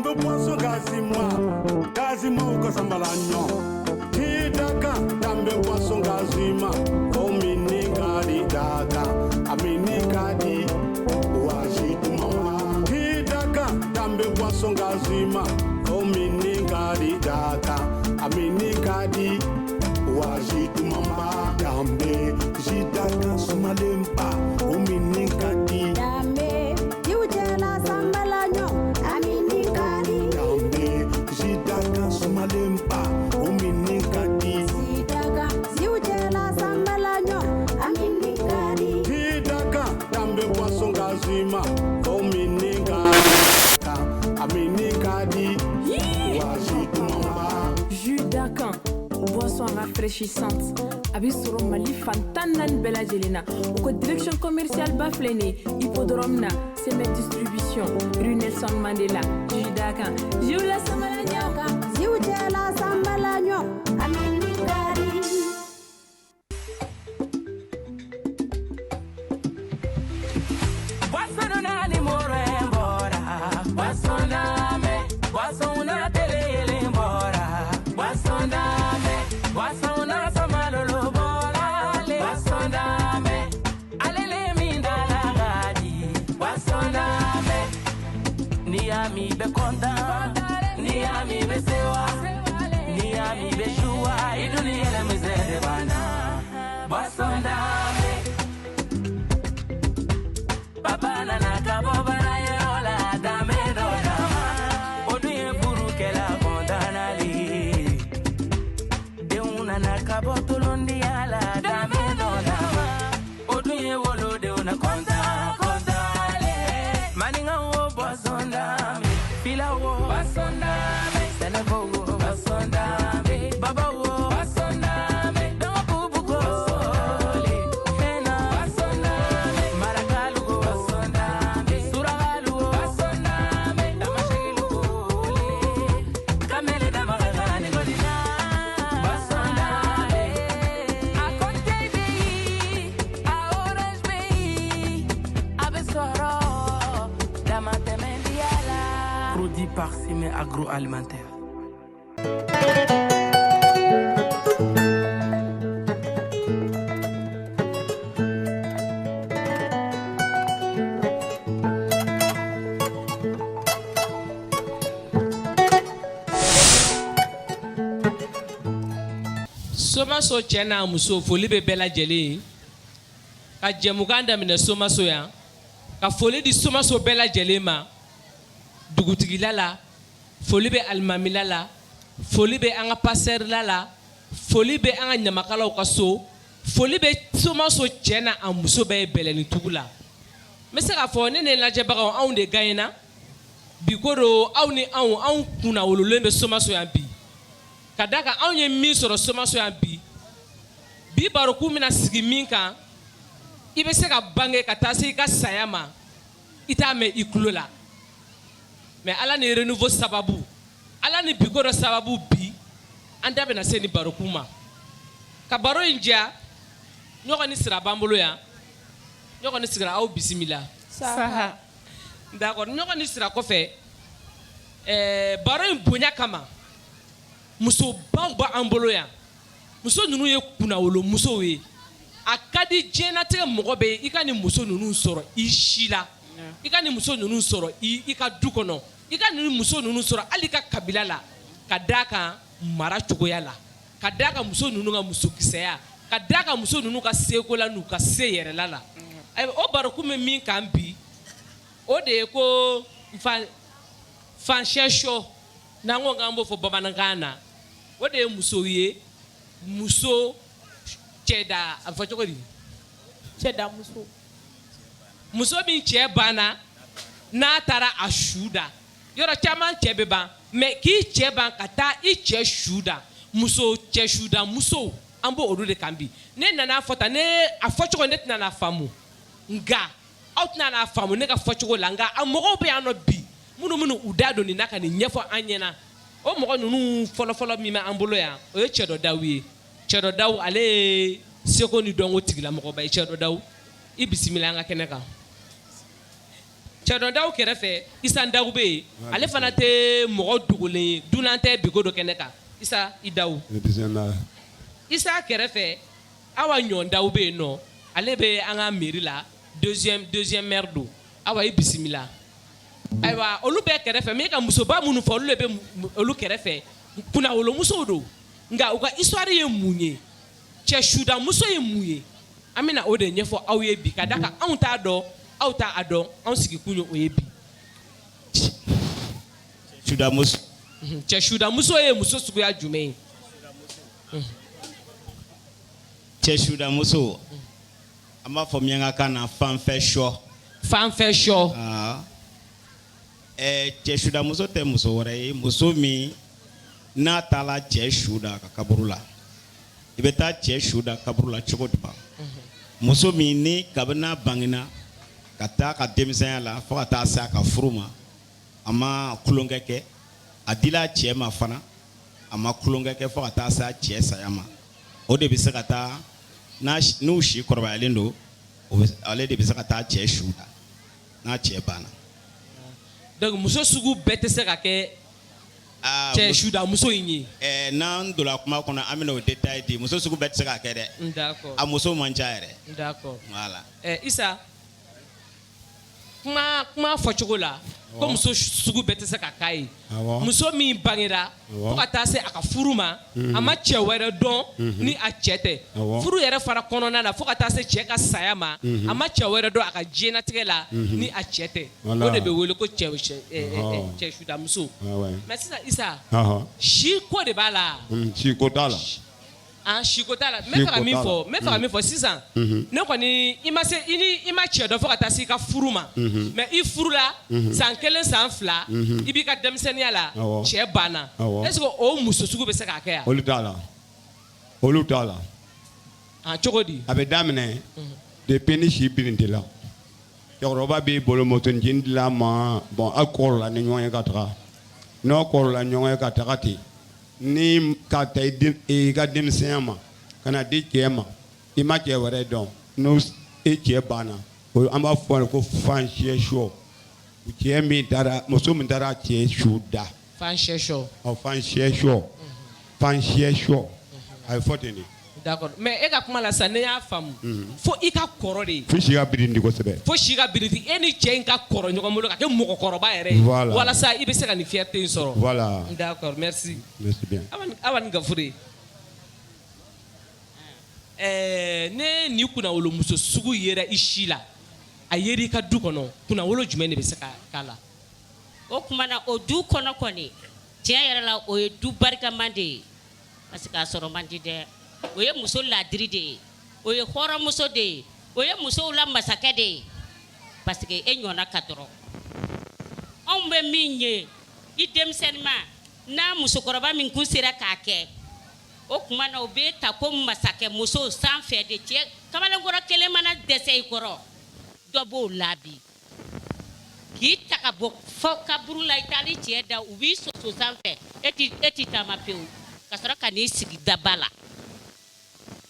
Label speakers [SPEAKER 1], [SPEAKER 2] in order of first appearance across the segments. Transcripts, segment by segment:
[SPEAKER 1] dambe poisson gazima uko sambalanyo hidaka dambe poisson gazima omini kadi daka amini kadi washit mama hidaka dambe poisson gazima omini kadi daka amini kadi washit mama dambe jidaka sumalempa omini kadi
[SPEAKER 2] dambe yujela sambalanyo amini kadi
[SPEAKER 1] dambe jidaka sumalempa omini kadi
[SPEAKER 2] sidaka yujela sambalanyo amini kadi
[SPEAKER 1] hidaka dambe poisson gazima omini kadi amini kadi washit mama
[SPEAKER 3] Judakan, boisson rafraîchissante. Abisoro Mali Fantanan Bella Jelena. Au direction commerciale Baflene, Hippodrome na, Semet Distribution, rue Nelson Mandela, Judakan. Jula Samalanyaka,
[SPEAKER 2] yujela sambalanyo amini kadi
[SPEAKER 4] Niami be konta, niami be sewa, niami be shua, iduni ele mizere bana. Basondame, papa na nakabo bana yola dame do dama. Oduye buru kela kondana li, de una nakabo tolondi ala dame do dama. Oduye wolo de una konta. Basondame, fila wo, basondame, senebo wo, basondame, baba wo, basondame, dongo bugo, basole, hena, basondame, marakalu wo, basondame, suragalu wo, basondame, damashilu wo, kamele damaragani godina, basondame, a Conte Bay, a Orange Bay, a Besoro. Produit par Sime Agroalimentaire.
[SPEAKER 5] Soma so chena muso foli be bela jeli ka jemuganda mine soma so ya ka foli di soma so bela jeli ma dugutigila la foli be almamila la foli be anga passer la foli be anga nyamakala ka so foli be soma so chena a muso be beleni tugula me se ka fo ne ne la jebaga on de gaina bikoro awni aw kuna wolulen be soma so ya bi kadaka aw ye min soro soma so ya bi baro ku mina sigi min kan ibe se ka bange ka tasi ka sayama ita me ikulo la mais ala ni renouveau sababu ala ni bigoro sababu bi anda be na se ni baro kuma ka baro inja nyoko ni sira bambolo ya nyoko ni sira au bisimila saha d'accord nyoko ni sira ko fe baro imbunya kama muso ba ambolo ya muso nunu ye kuna wolo muso we akadi jena te mogo be ikani muso nunu soro ishila ikani muso nunu soro ika dukono ikani muso nunu soro alika kabila la kadaka mara chogoya la kadaka muso nunu ga muso kiseya kadaka muso nunu ka sekola nu ka seyere la ay o baraku me min kan bi o de ko fan shesho na ngo ngambo fo baba ngana o de muso ye muso cheda afachokori
[SPEAKER 3] cheda
[SPEAKER 5] muso bin che bana na tara ashuda yoro chama chebe ban me ki che ban kata I che shuda muso che shuda muso ambo oru de kambi ne nana fota ne afachoko net nana famu nga out nana famu ne ka fachoko langa amogo be ano bi munu udado ni naka ni nyefo anyena o mogo nunu folo mi ma ambolo ya o ye chedo dawi chedo daw ale seko ni dongo tigila mogo ba chedo daw I bisimila nga keneka cɛ dɔ daw kɛrɛfɛ isa daw bɛ yen ale fana tɛ mɔgɔ dogolen ye dunan tɛ bigo dɔ kɛnɛ kan isa i daw isa kɛrɛfɛ awa ɲɔn daw bɛ yen nɔ ale bɛ an ka mairie la deuxième maire don awa i bisimila ayiwa olu bɛɛ kɛrɛfɛ mais ka musoba minnu fɔ olu de bɛ olu kɛrɛfɛ kunnawolomusow don nka u ka histoire ye mun ye cɛ sudamuso ye mun ye an bɛna o de ɲɛfɔ aw ye bi ka da kan anw t'a dɔn aw t'a dɔn anw sigikun ye o ye bi
[SPEAKER 6] sudamuso
[SPEAKER 5] cɛ sudamuso ye muso suguya jumɛn ye
[SPEAKER 6] cɛ sudamuso an b'a fɔ miyanka kan na fanfɛ sɔ cɛ sudamuso tɛ muso wɛrɛ ye muso min n'a taara cɛ suda ka kaburu la i bɛ taa cɛ suda kaburu la cogo di ba muso min ni kabini bangena ka taa ka denmisɛnya la fo ka taa se a ka furu ma a ma kulonkɛ kɛ a dila cɛ ma fana a ma kulonkɛ kɛ fo ka taa se a cɛ saya ma o de bɛ se ka taa n'u si kɔrɔbayalen don ale de bɛ se ka taa cɛ suda n'a cɛ banna
[SPEAKER 5] donc muso sugu bɛɛ tɛ se ka kɛ cɛ sudamuso in ye
[SPEAKER 6] n'an donna kuma kɔnɔ an bɛna o détail di muso sugu bɛɛ tɛ se ka kɛ dɛ
[SPEAKER 5] d'accord
[SPEAKER 6] a muso man ca yɛrɛ
[SPEAKER 5] d'accord
[SPEAKER 6] voilà
[SPEAKER 5] isa kuma fɔcogo la ko muso sugu bɛɛ tɛ se ka k'a ye muso min bangera fo ka taa se a ka furu ma a ma cɛ wɛrɛ dɔn ni a cɛ tɛ furu yɛrɛ fara kɔnɔna na fo ka taa se cɛ ka saya ma a ma cɛ wɛrɛ dɔn a ka diɲɛnatigɛ la ni a cɛ tɛ o de bɛ wele ko cɛ sudamuso mais sisan isa si ko de b'a la
[SPEAKER 7] si ko t'a la
[SPEAKER 5] si ko t'a la n bɛ fɛ ka min fɔ sisan ne kɔni i ma cɛ dɔn fo ka taa se i ka furu ma mais i furula san 1 san 2 i b'i ka denmisɛnniya la cɛ banna est-ce que o muso sugu bɛ se k'a kɛ yan
[SPEAKER 7] olu t'a la
[SPEAKER 5] cogo di
[SPEAKER 7] a bɛ daminɛ depuis ni si birinti la cɛkɔrɔba b'i bolo motonicinin dilan ma bon aw kɔrɔla ni ɲɔgɔn ye ka taga n'aw kɔrɔla ɲɔgɔn ye ka taga ten ni ka ta i ka denmisɛnya ma ka na di cɛ ma i ma cɛ wɛrɛ dɔn n'o e cɛ banna an b'a fɔ ko fansiyɛ sɔ cɛ min taara muso min taara cɛ su da
[SPEAKER 5] fansiyɛ sɔ
[SPEAKER 7] a ye fɔ ten de
[SPEAKER 5] d'accord mais e ka kuma la sisan ne y'a faamu fo i ka kɔrɔ de
[SPEAKER 7] fo si ka birindi kosɛbɛ
[SPEAKER 5] fo si ka birindi e ni cɛ in ka kɔrɔ ɲɔgɔn bolo ka kɛ mɔgɔkɔrɔba yɛrɛ ye walasa i bɛ se ka nin fierté in sɔrɔ
[SPEAKER 7] voilà
[SPEAKER 5] d'accord merci
[SPEAKER 7] bien
[SPEAKER 5] awa ni gafure ne ni kunnawolo muso sugu yera i si la a yeri ka du kɔnɔ kunnawolo jumɛn de bɛ se ka k'a la
[SPEAKER 8] o kuma na o du kɔnɔ kɔni tiɲɛ yɛrɛ la o ye du barikaman de ye parce que a sɔrɔ man di dɛ o ye muso ladiri de ye o ye hɔrɔnmuso de ye o ye musow la masakɛ de ye parce que e ɲɔna ka dɔrɔn anw bɛ min ye i denmisɛnnin ma n'a musokɔrɔba min kun sera k'a kɛ o kuma na o bɛ ta ko masakɛ muso sanfɛ de cɛ kamalenkɔrɔ kelen mana dɛsɛ i kɔrɔ dɔ b'o la bi k'i ta ka bɔ fɔ kaburu la i taali cɛ da u b'i soso sanfɛ e ti taama pewu ka sɔrɔ ka n'i sigi daba la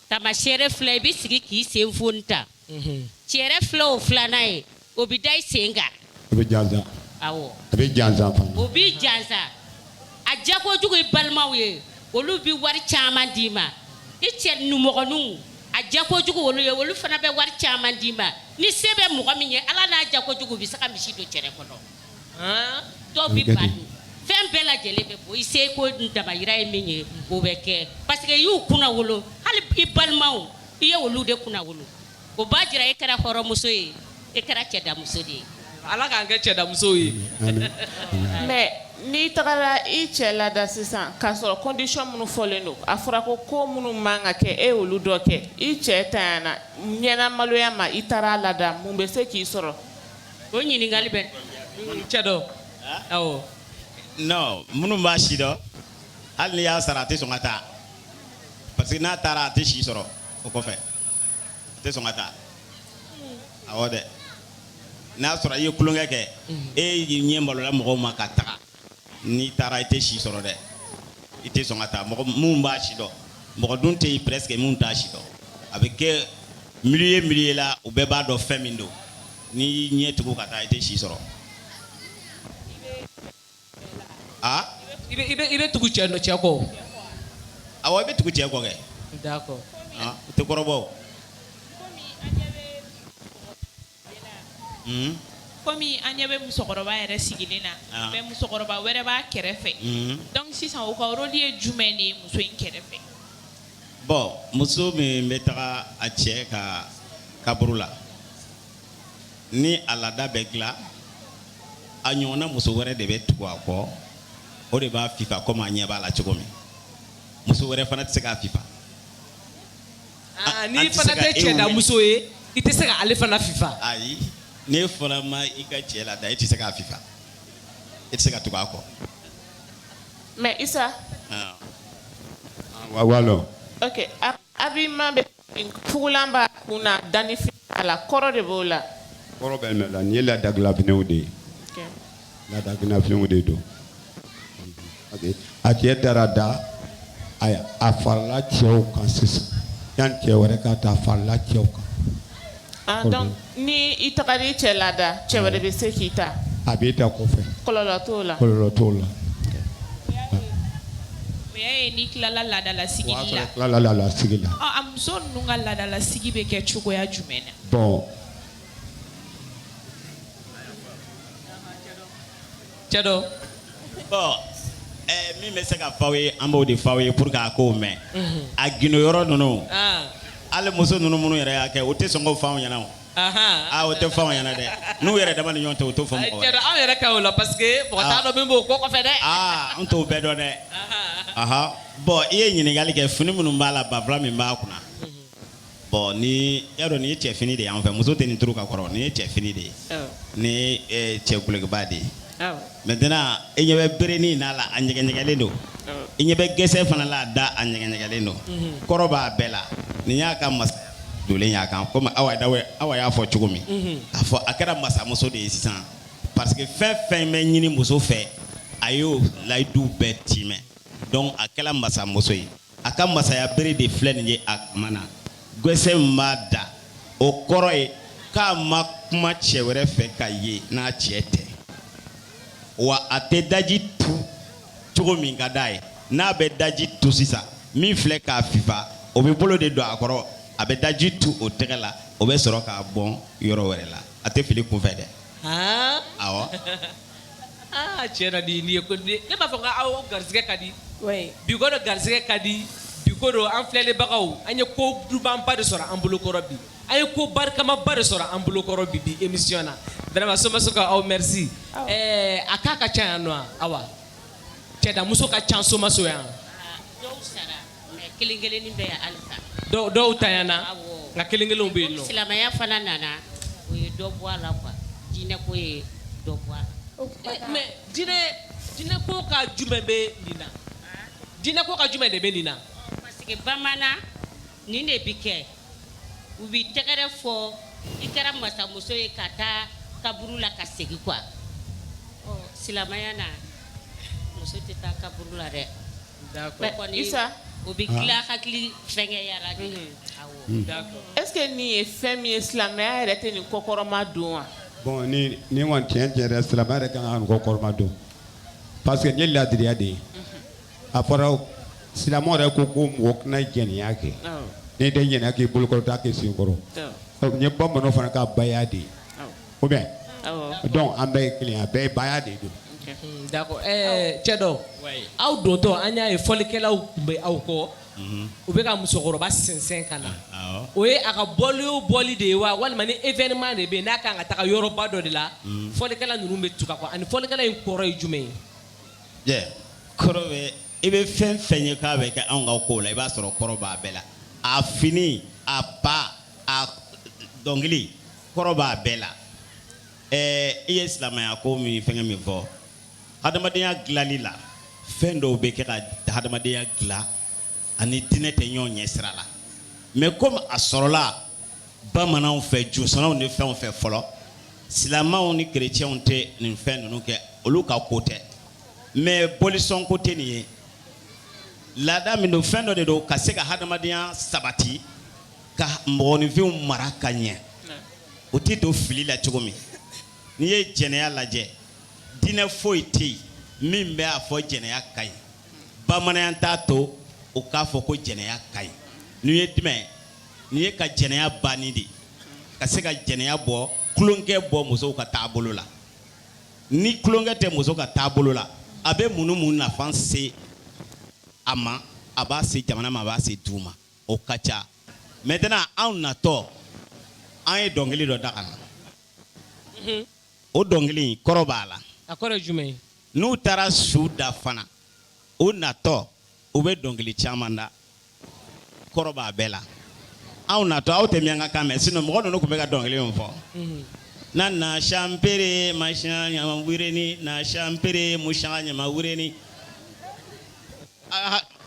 [SPEAKER 8] tamasɛrɛ filɛ i bɛ sigi k'i sen foni ta cɛrɛ filɛ o filanan ye o bɛ da i sen kan
[SPEAKER 7] a bɛ jansa
[SPEAKER 8] awɔ
[SPEAKER 7] a bɛ jansa fana
[SPEAKER 8] o b'i jansa a diya kojugu i balimaw ye olu bɛ wari caman d'i ma i cɛ numɔgɔninw a diya kojugu olu ye olu fana bɛ wari caman d'i ma ni se bɛ mɔgɔ min ye ala n'a diya kojugu u bɛ se ka misi don cɛrɛ kɔnɔ dɔw bɛ ba dun fɛn bɛɛ lajɛlen bɛ bɔ i se ko damayira ye min ye o bɛ kɛ parce que i y'u kunna wolo hali i balimaw i ye olu de kunna wolo o b'a jira e kɛra hɔrɔnmuso ye e kɛra cɛdamuso de ye
[SPEAKER 5] ala k'an kɛ cɛdamuso ye
[SPEAKER 9] mais n'i tagara i cɛ lada sisan k'a sɔrɔ condition minnu fɔlen don a fɔra ko minnu man ka kɛ e olu dɔ kɛ i cɛ tanyana ɲɛnamaloya ma i taara lada mun bɛ se k'i sɔrɔ
[SPEAKER 8] o ɲininkali bɛ
[SPEAKER 5] cɛ dɔ awɔ
[SPEAKER 6] non minnu b'a si dɔn hali n'i y'a sara a tɛ sɔn ka taa parce que n'a taara a tɛ si sɔrɔ o kɔfɛ a tɛ sɔn ka taa awɔ dɛ n'a sɔrɔ i ye kulonkɛ kɛ e ɲɛ malola mɔgɔw ma ka taga n'i taara i tɛ si sɔrɔ dɛ i tɛ sɔn ka taa mɔgɔ minnu b'a si dɔn mɔgɔ dun tɛ yen presque minnu t'a si dɔn a bɛ kɛ milieu la u bɛɛ b'a dɔn fɛn min don n'i ɲɛ tugu ka taa i tɛ si sɔrɔ Ah?
[SPEAKER 5] Il veut tout chez nous, Tchako.
[SPEAKER 6] Ah ouais, mais tout chez quoi?
[SPEAKER 5] D'accord.
[SPEAKER 6] Ah, tu es corroboré.
[SPEAKER 10] Komi an ɲɛ bɛ musokɔrɔba yɛrɛ sigilen na mais musokɔrɔba wɛrɛ b'a kɛrɛfɛ donc sisan o ka rôle ye jumɛn de ye muso in kɛrɛfɛ.
[SPEAKER 6] Bon muso min bɛ taga a cɛ ka kaburu la ni a laada bɛ dilan a ɲɔgɔnna muso wɛrɛ de bɛ tugu a kɔ o de b'a fifa komi a ɲɛ b'a la cogo min muso wɛrɛ fana tɛ se k'a fifa.
[SPEAKER 5] N'i fana tɛ cɛ da muso ye i tɛ se ka ale fana fifa.
[SPEAKER 6] Ayi. Ne fɔra ma i ka cɛ la da i tɛ se k'a fifa i tɛ se ka tugu a kɔ.
[SPEAKER 9] Mais Isa.
[SPEAKER 7] Walo.
[SPEAKER 9] Ok. Abi ma bɛ fugulan b'a kun na danni fini a la kɔrɔ de b'o la.
[SPEAKER 7] Kɔrɔ bɛ mɛn la nin ye laadagilafiniw de ye. Laadagilafiniw de don. A cɛ taara da a farala cɛw kan sisan yanni cɛ wɛrɛ ka taa a farala cɛw kan.
[SPEAKER 9] Donc ni i tagara i cɛ laada cɛ wɛrɛ bɛ se k'i ta.
[SPEAKER 7] A b'i ta kɔfɛ.
[SPEAKER 9] Kɔlɔlɔ t'o la.
[SPEAKER 7] Kɔlɔlɔ t'o la.
[SPEAKER 10] O y'a ye n'i tilala laadalasigi la.
[SPEAKER 7] O y'a sɔrɔ tilala laadalasigi la.
[SPEAKER 10] A muso ninnu ka laadalasigi bɛ kɛ cogoya jumɛn na.
[SPEAKER 7] Bon.
[SPEAKER 5] Cɛ dɔ.
[SPEAKER 6] Bon min bɛ se ka f'aw ye an b'o de f'aw ye pour que a k'o mɛn. A gindo yɔrɔ ninnu. Ale muso ninnu minnu yɛrɛ y'a kɛ o tɛ sɔn k'o f'anw ɲɛna o. O tɛ f'anw ɲɛna dɛ n'u yɛrɛ dama ni ɲɔgɔn cɛ o t'o fɔ mɔgɔ wɛrɛ.
[SPEAKER 5] Anw yɛrɛ ka o la parce que mɔgɔ t'a dɔn min b'o ko kɔfɛ dɛ.
[SPEAKER 6] An t'o bɛɛ dɔn dɛ. Bon i ye ɲininkali kɛ fini minnu b'a la banfula min b'a kunna. Bon ni y'a dɔn nin ye cɛ fini de y'an fɛ muso tɛ nin turu ka kɔrɔ nin ye cɛ fini de ye ni cɛ gulokiba de ye. Maintenant i ɲɛ bɛ berenin n'a la a ɲɛgɛɲɛgɛlen don i ɲɛ bɛ gɛsɛ fana la a da a ɲɛgɛɲɛgɛlen don kɔrɔ b'a bɛɛ la nin y'a ka masa dolen y'a kan komi awa y'a fɔ cogo min a fɔ a kɛra masamuso de ye sisan parce que fɛn fɛn bɛ ɲini muso fɛ a y'o layidu bɛɛ timɛ donc a kɛra masamuso ye a ka masaya bere de filɛ nin ye a kuma na gɛsɛ min b'a da o kɔrɔ ye k'a ma kuma cɛ wɛrɛ fɛ ka ye n'a cɛ tɛ. Wa a tɛ daji tu cogo min ka d'a ye n'a bɛ daji tu sisan min filɛ k'a fifa o bɛ bolo de don a kɔrɔ a bɛ daji tu o tɛgɛ la o bɛ sɔrɔ k'a bɔn yɔrɔ wɛrɛ la a tɛ fili kunfɛ dɛ. Awɔ.
[SPEAKER 5] Tiɲɛ na nin ye ko ne b'a fɔ k'aw garisɛgɛ ka di bi ko dɔ garisɛgɛ ka di bi ko dɔ an filɛlibagaw an ye ko dumanba de sɔrɔ an bolokɔrɔ bi an ye ko barikamaba de sɔrɔ an bolokɔrɔ bi émission na vraiment Somaso ka aw merci a k'a ka ca yan nɔ awa cɛdamuso ka ca Somaso yan.
[SPEAKER 8] Dɔw sara mais kelen kelennin bɛ yan halisa.
[SPEAKER 5] Dɔw ta yan na nka kelen kelenw bɛ yen nɔ.
[SPEAKER 8] Silamɛya fana nana o ye dɔ bɔ a la quoi diinɛ ko ye dɔ bɔ a la.
[SPEAKER 5] Mais diinɛ ko ka jumɛn bɛ nin na diinɛ ko ka jumɛn de bɛ nin na.
[SPEAKER 8] Parce que bamanan nin de bi kɛ u bi tɛgɛrɛ fɔ i kɛra masamuso ye ka taa kaburu la ka segin quoi silamɛya na muso tɛ taa kaburu la dɛ.
[SPEAKER 5] D'accord.
[SPEAKER 9] Isa.
[SPEAKER 8] O bi tila hakili fɛngɛya la de.
[SPEAKER 5] D'accord.
[SPEAKER 9] Est-ce que nin ye fɛn min ye silamɛya yɛrɛ tɛ nin kɔkɔrɔma don wa.
[SPEAKER 7] Bon ni kɔni tiɲɛ yɛrɛ silamɛya yɛrɛ kan ka nin kɔkɔrɔma don parce que n ye laadiriya de ye a fɔra silamɛw yɛrɛ ko mɔgɔ kana jɛnɛya kɛ n'i tɛ jɛnɛya k'i bolokɔrɔ taa k'i senkɔrɔ n ye bamananw fana ka baya de ye ou bien donc an bɛɛ ye kelen a bɛɛ ye baya de don.
[SPEAKER 5] D'accord. Cɛ dɔ aw dontɔ an y'a ye fɔlikɛlaw tun bɛ aw kɔ u bɛ ka musokɔrɔba sɛnsɛn ka na o ye a ka bɔli o bɔli de ye wa walima ni événement de bɛ yen n'a kan ka taga yɔrɔba dɔ de la fɔlikɛla ninnu bɛ tugu a kɔ ani fɔlikɛla in kɔrɔ ye jumɛn ye.
[SPEAKER 6] Kɔrɔ bɛ i bɛ fɛn fɛn ye k'a bɛ kɛ anw ka kow la i b'a sɔrɔ kɔrɔ b'a bɛɛ la a fini a ba a dɔnkili kɔrɔ b'a bɛɛ la i ye silamɛya ko min fɛngɛ min fɔ hadamadenya dilanli la fɛn dɔw bɛ kɛ ka hadamadenya dilan ani diinɛ tɛ ɲɔgɔn ɲɛ sira la mais comme a sɔrɔla bamananw fɛ josɔnnaw ni fɛnw fɛ fɔlɔ silamɛw ni kerecɛnw tɛ nin fɛn ninnu kɛ olu ka ko tɛ mais bolisɔn ko tɛ nin ye laada min don fɛn dɔ de don ka se ka hadamadenya sabati ka mɔgɔninfinw mara ka ɲɛ o tɛ don fili la cogo min n'i ye jɛnɛya lajɛ diinɛ foyi tɛ yen min bɛ a fɔ jɛnɛya ka ɲi bamananya t'a to o k'a fɔ ko jɛnɛya ka ɲi n'u ye jumɛn n'i ye ka jɛnɛya banni de ka se ka jɛnɛya bɔ kulonkɛ bɔ musow ka taabolo la ni kulonkɛ tɛ muso ka taabolo la a bɛ mun nafa se a ma a b'a se jamana ma a b'a se dugu ma o ka ca maintenant anw natɔ an ye dɔnkili dɔ da ka na o dɔnkili kɔrɔ b'a la
[SPEAKER 5] a kɔrɔ ye jumɛn ye
[SPEAKER 6] n'u taara su da fana o natɔ u bɛ dɔnkili caman da kɔrɔ b'a bɛɛ la anw natɔ aw tɛ miyanka kan mɛn sinon mɔgɔ ninnu tun bɛ ka dɔnkili min fɔ na shampere masha nyama wireni na shampere musha nyama wireni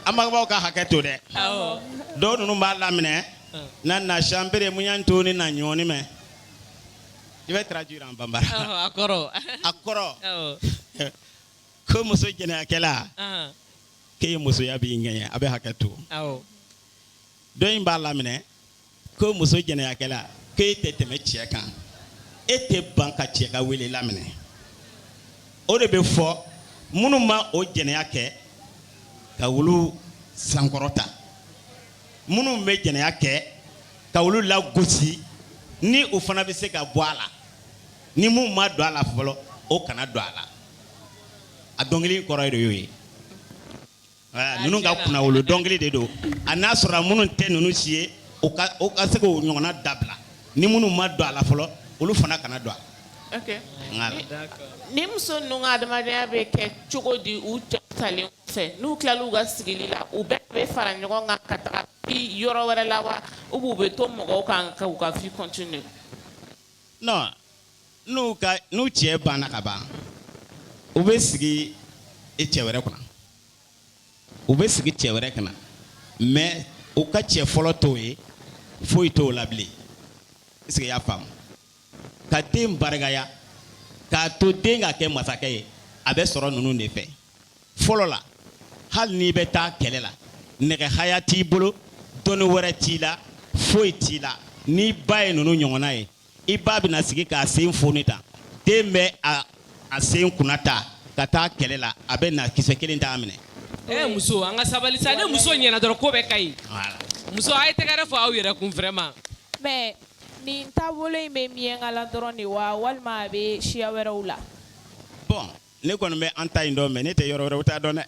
[SPEAKER 6] amagbaw ka hakɛ to dɛ dɔw ninnu b'a laminɛ na shampere munyantoni na ɲɔni mɛ i bɛ traduire en bambara
[SPEAKER 5] a kɔrɔ
[SPEAKER 6] ko muso jɛnɛyakɛla k'e ye musoya b'i ŋɛɲɛ a bɛ hakɛ to dɔ in b'a laminɛ ko muso jɛnɛyakɛla k'e tɛ tɛmɛ cɛ kan e tɛ ban ka cɛ ka wele laminɛ o de bɛ fɔ minnu ma o jɛnɛya kɛ ka wulu sankɔrɔta minnu bɛ jɛnɛya kɛ ka wulu lagosi ni o fana bɛ se ka bɔ a la ni mun ma don a la fɔlɔ o kana don a la a dɔnkili kɔrɔ ye de y'o ye ninnu ka kunnawolo dɔnkili de don a n'a sɔrɔ minnu tɛ ninnu si ye o ka se k'o ɲɔgɔnna dabila ni minnu ma don a la fɔlɔ olu fana kana don a la.
[SPEAKER 9] Okay. Ni muso ninnu ka adamadenya bɛ kɛ cogo di u cɛ talen fɛ n'u tilala u ka sigili la u bɛɛ bɛ fara ɲɔgɔn kan ka taga yɔrɔ wɛrɛ la wa u bɛ to mɔgɔw kan ka u ka vie continue.
[SPEAKER 6] Non n'u cɛ banna ka ban u bɛ sigi cɛ wɛrɛ kunna u bɛ sigi cɛ wɛrɛ kunna mais u ka cɛ fɔlɔ t'o ye foyi t'o la bilen est-ce que i y'a faamu ka den barikaya k'a to den ka kɛ masakɛ ye a bɛ sɔrɔ ninnu de fɛ fɔlɔ la hali n'i bɛ taa kɛlɛ la nɛgɛ haya t'i bolo dɔnni wɛrɛ t'i la foyi t'i la n'i ba ye ninnu ɲɔgɔnna ye i ba bɛna sigi k'a sen foni ta den bɛ a sen kunna ta ka taa kɛlɛ la a bɛ na kisɛ kelen t'a minɛ.
[SPEAKER 5] muso an ka sabali sa ne muso ɲɛna dɔrɔn ko bɛɛ ka ɲi muso a ye tɛgɛrɛ fɔ aw yɛrɛ kun vraiment.
[SPEAKER 10] Mais nin taabolo in bɛ miɲɛnka la dɔrɔn de wa walima a bɛ siya wɛrɛw la.
[SPEAKER 6] Bon ne kɔni bɛ an ta in dɔn mais ne tɛ yɔrɔ wɛrɛw t'a dɔn dɛ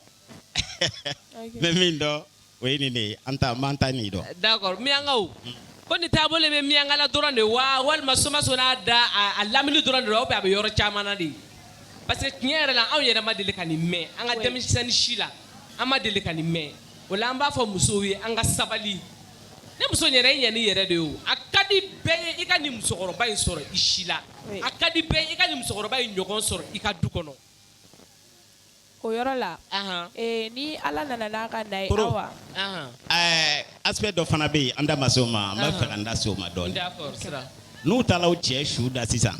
[SPEAKER 6] mɛ min dɔn o ye nin de ye an ta nin dɔn.
[SPEAKER 5] D'accord miɲankaw ko nin taabolo in bɛ miɲanka la dɔrɔn de wa walima somaso n'a da a lamini dɔrɔn de wa ou bien a bɛ yɔrɔ caman na de parce que tiɲɛ yɛrɛ la anw yɛrɛ ma deli ka nin mɛn an ka denmisɛnnin si la an ma deli ka nin mɛn o la an b'a fɔ musow ye an ka sabali ne muso ɲɛna i ɲɛni yɛrɛ de ye o a ka di bɛɛ ye i ka nin musokɔrɔba in sɔrɔ i si la a ka di bɛɛ ye i ka nin musokɔrɔba in ɲɔgɔn sɔrɔ i ka du kɔnɔ.
[SPEAKER 10] o yɔrɔ la ni ala nana n'a ka na ye awa
[SPEAKER 6] aspect dɔ fana bɛ yen an da ma se o ma n b'a fɛ ka n da se o ma dɔɔni n'u taara o cɛ su da sisan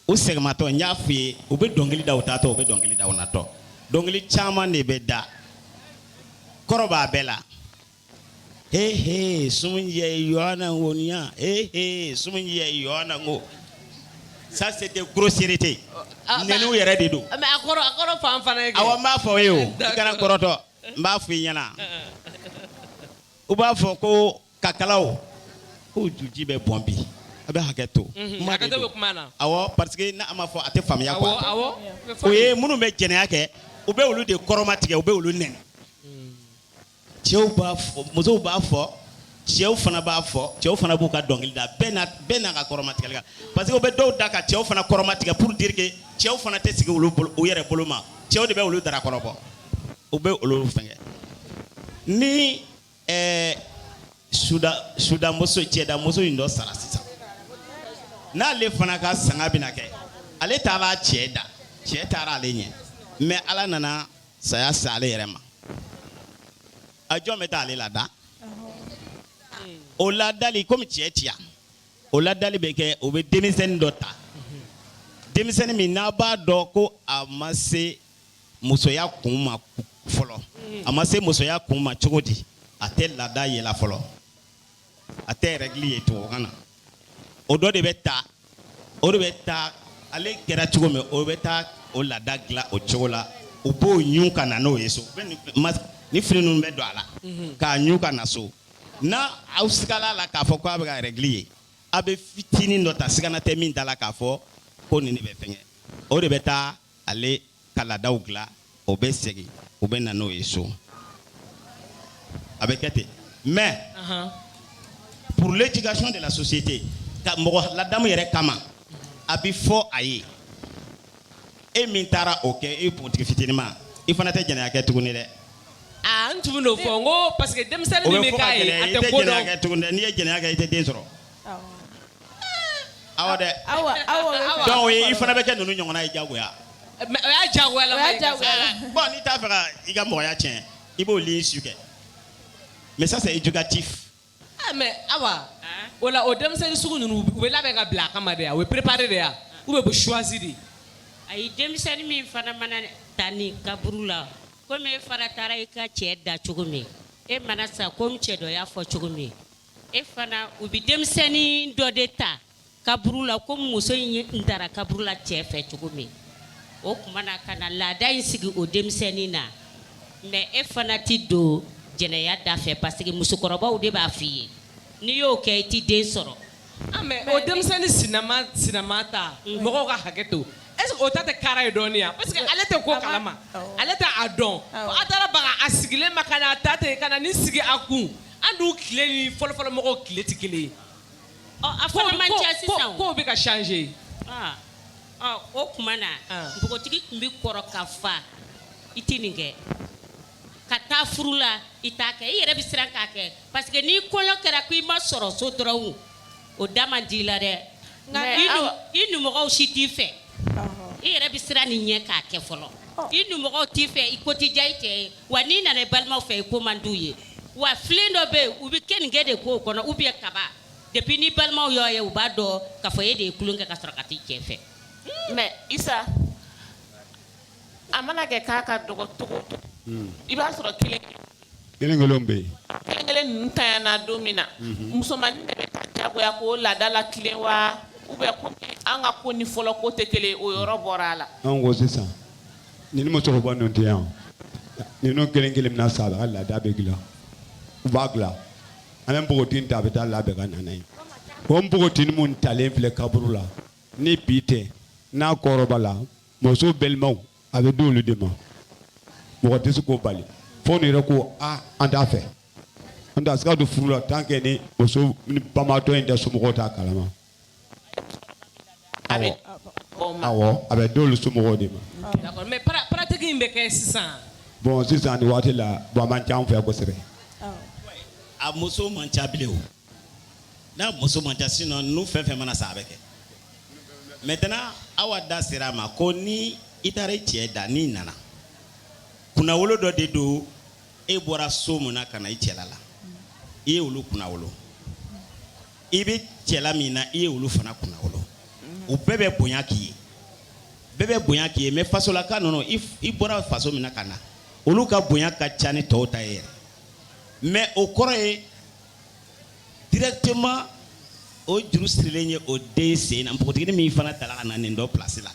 [SPEAKER 6] o sɛgɛnmatɔ n y'a f'i ye u bɛ dɔnkili da u taatɔ u bɛ dɔnkili da u natɔ dɔnkili caman de bɛ da kɔrɔ b'a bɛɛ la sumunjɛ yɔɔna ŋoniya sumunjɛ yɔɔna ŋo ça c'était grossièreté nɛniw yɛrɛ de don
[SPEAKER 5] mais a kɔrɔ fan fana ye
[SPEAKER 6] awɔ n b'a fɔ ye o i kana kɔrɔtɔ n b'a fɔ i ɲɛna u b'a fɔ ko kakalaw ko juji bɛ bɔn bi a bɛ hakɛ to
[SPEAKER 5] hakɛ to bɛ kuma na
[SPEAKER 6] awɔ parce que n'a ma fɔ a tɛ faamuya quoi
[SPEAKER 5] awɔ
[SPEAKER 6] o ye minnu bɛ jɛnɛya kɛ u bɛ olu de kɔrɔmatigɛ u bɛ olu nɛni cɛw b'a fɔ musow b'a fɔ cɛw fana b'a fɔ cɛw fana b'u ka dɔnkili da bɛɛ n'a ka kɔrɔmatigɛli kan parce que u bɛ dɔw da ka cɛw fana kɔrɔmatigɛ pour dire que cɛw fana tɛ sigi u yɛrɛ bolo ma cɛw de bɛ olu dara kɔrɔbɔ u bɛ olu fɛngɛ ni sudamuso cɛdamuso in dɔ sara sisan n'ale fana ka sanga bɛna kɛ ale taara cɛ da cɛ taara ale ɲɛ mais ala nana saya se ale yɛrɛ ma a jɔn bɛ taa ale la da o ladali komi cɛ ti yan o ladali bɛ kɛ o bɛ denmisɛnnin dɔ ta denmisɛnnin min n'a b'a dɔn ko a ma se musoya kun ma fɔlɔ a ma se musoya kun ma cogo di a tɛ laada yɛlɛ fɔlɔ a tɛ règle ye tubabukan na o dɔ de bɛ taa ale kɛra cogo min o bɛ taa o laada dilan o cogo la u b'o ɲu ka na n'o ye so ni fini ninnu bɛ don a la k'a ɲu ka na so n'a aw sigala la k'a fɔ ko a bɛ ka règle ye a bɛ fitinin dɔ ta sigana tɛ min ta la k'a fɔ ko nin de bɛ fɛngɛ o de bɛ taa ale ka laadaw dilan o bɛ segin o bɛ na n'o ye so a bɛ kɛ ten mais pour l'éducation de la société ka mɔgɔ ladamu yɛrɛ kama a bɛ fɔ a ye e min taara o kɛ e pogotigi fitinin ma i fana tɛ jɛnɛya kɛ tuguni dɛ
[SPEAKER 5] n tun bɛ n'o fɔ n ko parce que denmisɛnnin min bɛ k'a ye a tɛ ko dɔn
[SPEAKER 6] jɛnɛya kɛ tuguni dɛ n'i ye jɛnɛya kɛ i tɛ den sɔrɔ awɔ dɛ donc i fana bɛ kɛ ninnu ɲɔgɔnna ye jagoya
[SPEAKER 5] mais o y'a jagoya la
[SPEAKER 6] bon n'i t'a fɛ ka i ka mɔgɔya tiɲɛ i b'o ligne su kɛ mais ça c'est éducatif
[SPEAKER 5] mais awa o la o denmisɛnnin sugu ninnu u bɛ labɛn ka bila a kama de ya o ye préparé de ya ou bien u bɛ choisi de
[SPEAKER 8] ayi denmisɛnnin min fana mana ta ni kaburu la komi e fana taara i ka cɛ da cogo min e mana sa komi cɛ dɔ y'a fɔ cogo min e fana u bɛ denmisɛnnin dɔ de ta kaburu la komi muso in dara kaburu la cɛ fɛ cogo min o tuma na ka na laada in sigi o denmisɛnnin na mais e fana ti don jɛnɛya da fɛ parce que musokɔrɔbaw de b'a f'i ye n'i y'o kɛ i ti den sɔrɔ
[SPEAKER 5] mais o denmisɛnnin sinama ta mɔgɔw ka hakɛ to est-ce que o ta tɛ kara ye dɔɔnin ya parce que ale tɛ ko kalama ale tɛ a dɔn a taara baga a sigilen ma ka na ta ten ka na ni sigi a kun an dun tile ni fɔlɔfɔlɔ mɔgɔw tile tɛ kelen ye
[SPEAKER 8] a fana man ca sisan
[SPEAKER 5] kow bɛ ka changer
[SPEAKER 8] o tuma na npogotigi tun bɛ kɔrɔ ka fa i tɛ nin kɛ ka taa furu la i t'a kɛ i yɛrɛ bɛ siran k'a kɛ parce que n'i kɔɲɔ kɛra ko i ma sɔrɔ so dɔrɔn o da man di i la dɛ i numɔgɔw si t'i fɛ i yɛrɛ bɛ siran nin ɲɛ k'a kɛ fɔlɔ i numɔgɔw t'i fɛ i ko t'i diya i cɛ ye wa n'i nana i balimaw fɛ i ko man d'u ye wa filen dɔ bɛ yen u bɛ keninge de k'o kɔnɔ ou bien kaba depuis ni balimaw y'o ye u b'a dɔn k'a fɔ e de ye tulonkɛ ka sɔrɔ ka t'i cɛ fɛ
[SPEAKER 9] mais Isa a mana kɛ k'a ka dɔgɔ cogo i b'a sɔrɔ kelen
[SPEAKER 7] kelenw bɛ yen
[SPEAKER 9] kelen ninnu tanyana don min na musomanin de bɛ ka jagoya ko laada la tilen wa ou bien an ka ko ni fɔlɔ ko tɛ kelen o yɔrɔ bɔra a la
[SPEAKER 7] an ko sisan ni musokɔrɔba ninnu tɛ yan ninnu kelen bɛna sa a ka laada bɛ dilan u b'a dilan an bɛ npogotiginin ta a bɛ taa labɛn ka na n'a ye o npogotiginin minnu talen filɛ kaburu la ni bi tɛ n'a kɔrɔba la muso balimaw a bɛ di olu de ma mɔgɔ tɛ se k'o bali fo ne yɛrɛ ko an t'a fɛ an t'a se ka don furu la tant que ni muso ni bamatɔ in tɛ somɔgɔw t'a kalama awɔ a bɛ di olu somɔgɔw de ma.
[SPEAKER 5] d'accord mais pratique in bɛ kɛ sisan.
[SPEAKER 7] bon sisan nin waati la bon a man ca an fɛ yan kosɛbɛ.
[SPEAKER 6] a muso man ca bilen o n'a muso man ca sinon ninnu fɛn fɛn mana sa a bɛ kɛ maintenant awa da sera a ma ko ni i taara i cɛ da n'i nana kunnawolo dɔ de don e bɔra so mun na ka na i cɛla la i ye olu kunnawolo i bɛ cɛla min na i ye olu fana kunnawolo u bɛɛ bɛ bonya k'i ye mais fasolaka ninnu i bɔra faso min na ka na olu ka bonya ka ca ni tɔw ta ye yɛrɛ mais o kɔrɔ ye directement o juru sirilen ye o den sen na npogotiginin min fana tala ka na nin dɔ place la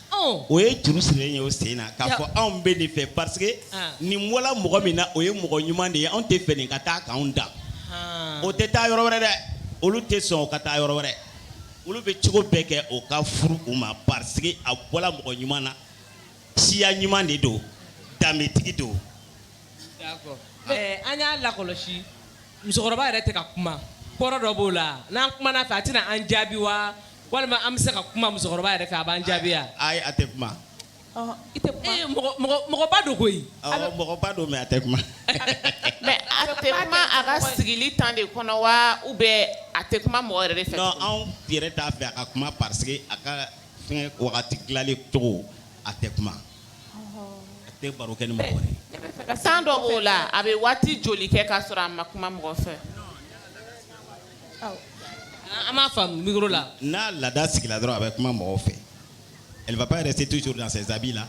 [SPEAKER 6] o ye juru sirilen ye o sen na k'a fɔ anw bɛ nin fɛ parce que nin bɔla mɔgɔ min na o ye mɔgɔ ɲuman de ye anw tɛ fɛ nin ka taa k'anw dan o tɛ taa yɔrɔ wɛrɛ dɛ olu tɛ sɔn o ka taa yɔrɔ wɛrɛ olu bɛ cogo bɛɛ kɛ o ka furu u ma parce que a bɔla mɔgɔ ɲuman na siya ɲuman de don danbetigi don.
[SPEAKER 5] d'accord an y'a lakɔlɔsi musokɔrɔba yɛrɛ tɛ ka kuma kɔrɔ dɔ b'o la n'an kumana fɛ a tɛna an jaabi wa walima an bɛ se ka kuma musokɔrɔba yɛrɛ fɛ a b'an jaabi ya.
[SPEAKER 6] ayi a tɛ kuma.
[SPEAKER 5] i tɛ kuma mɔgɔba don koyi.
[SPEAKER 6] mɔgɔba don mais a tɛ kuma.
[SPEAKER 9] mais a tɛ kuma a ka sigili temps de kɔnɔ wa ou bien a tɛ kuma mɔgɔ yɛrɛ de fɛ.
[SPEAKER 6] non anw yɛrɛ t'a fɛ a ka kuma parce que a ka fɛngɛ wagati dilanlen cogo a tɛ kuma. a tɛ baro kɛ ni mɔgɔ wɛrɛ.
[SPEAKER 9] temps dɔ b'o la a bɛ waati joli kɛ k'a sɔrɔ a ma kuma mɔgɔ fɛ.
[SPEAKER 5] an m'a faamu micro la.
[SPEAKER 6] n'a laada sigila dɔrɔn a bɛ kuma mɔgɔw fɛ elle va pas rester toujours dans ses habits là.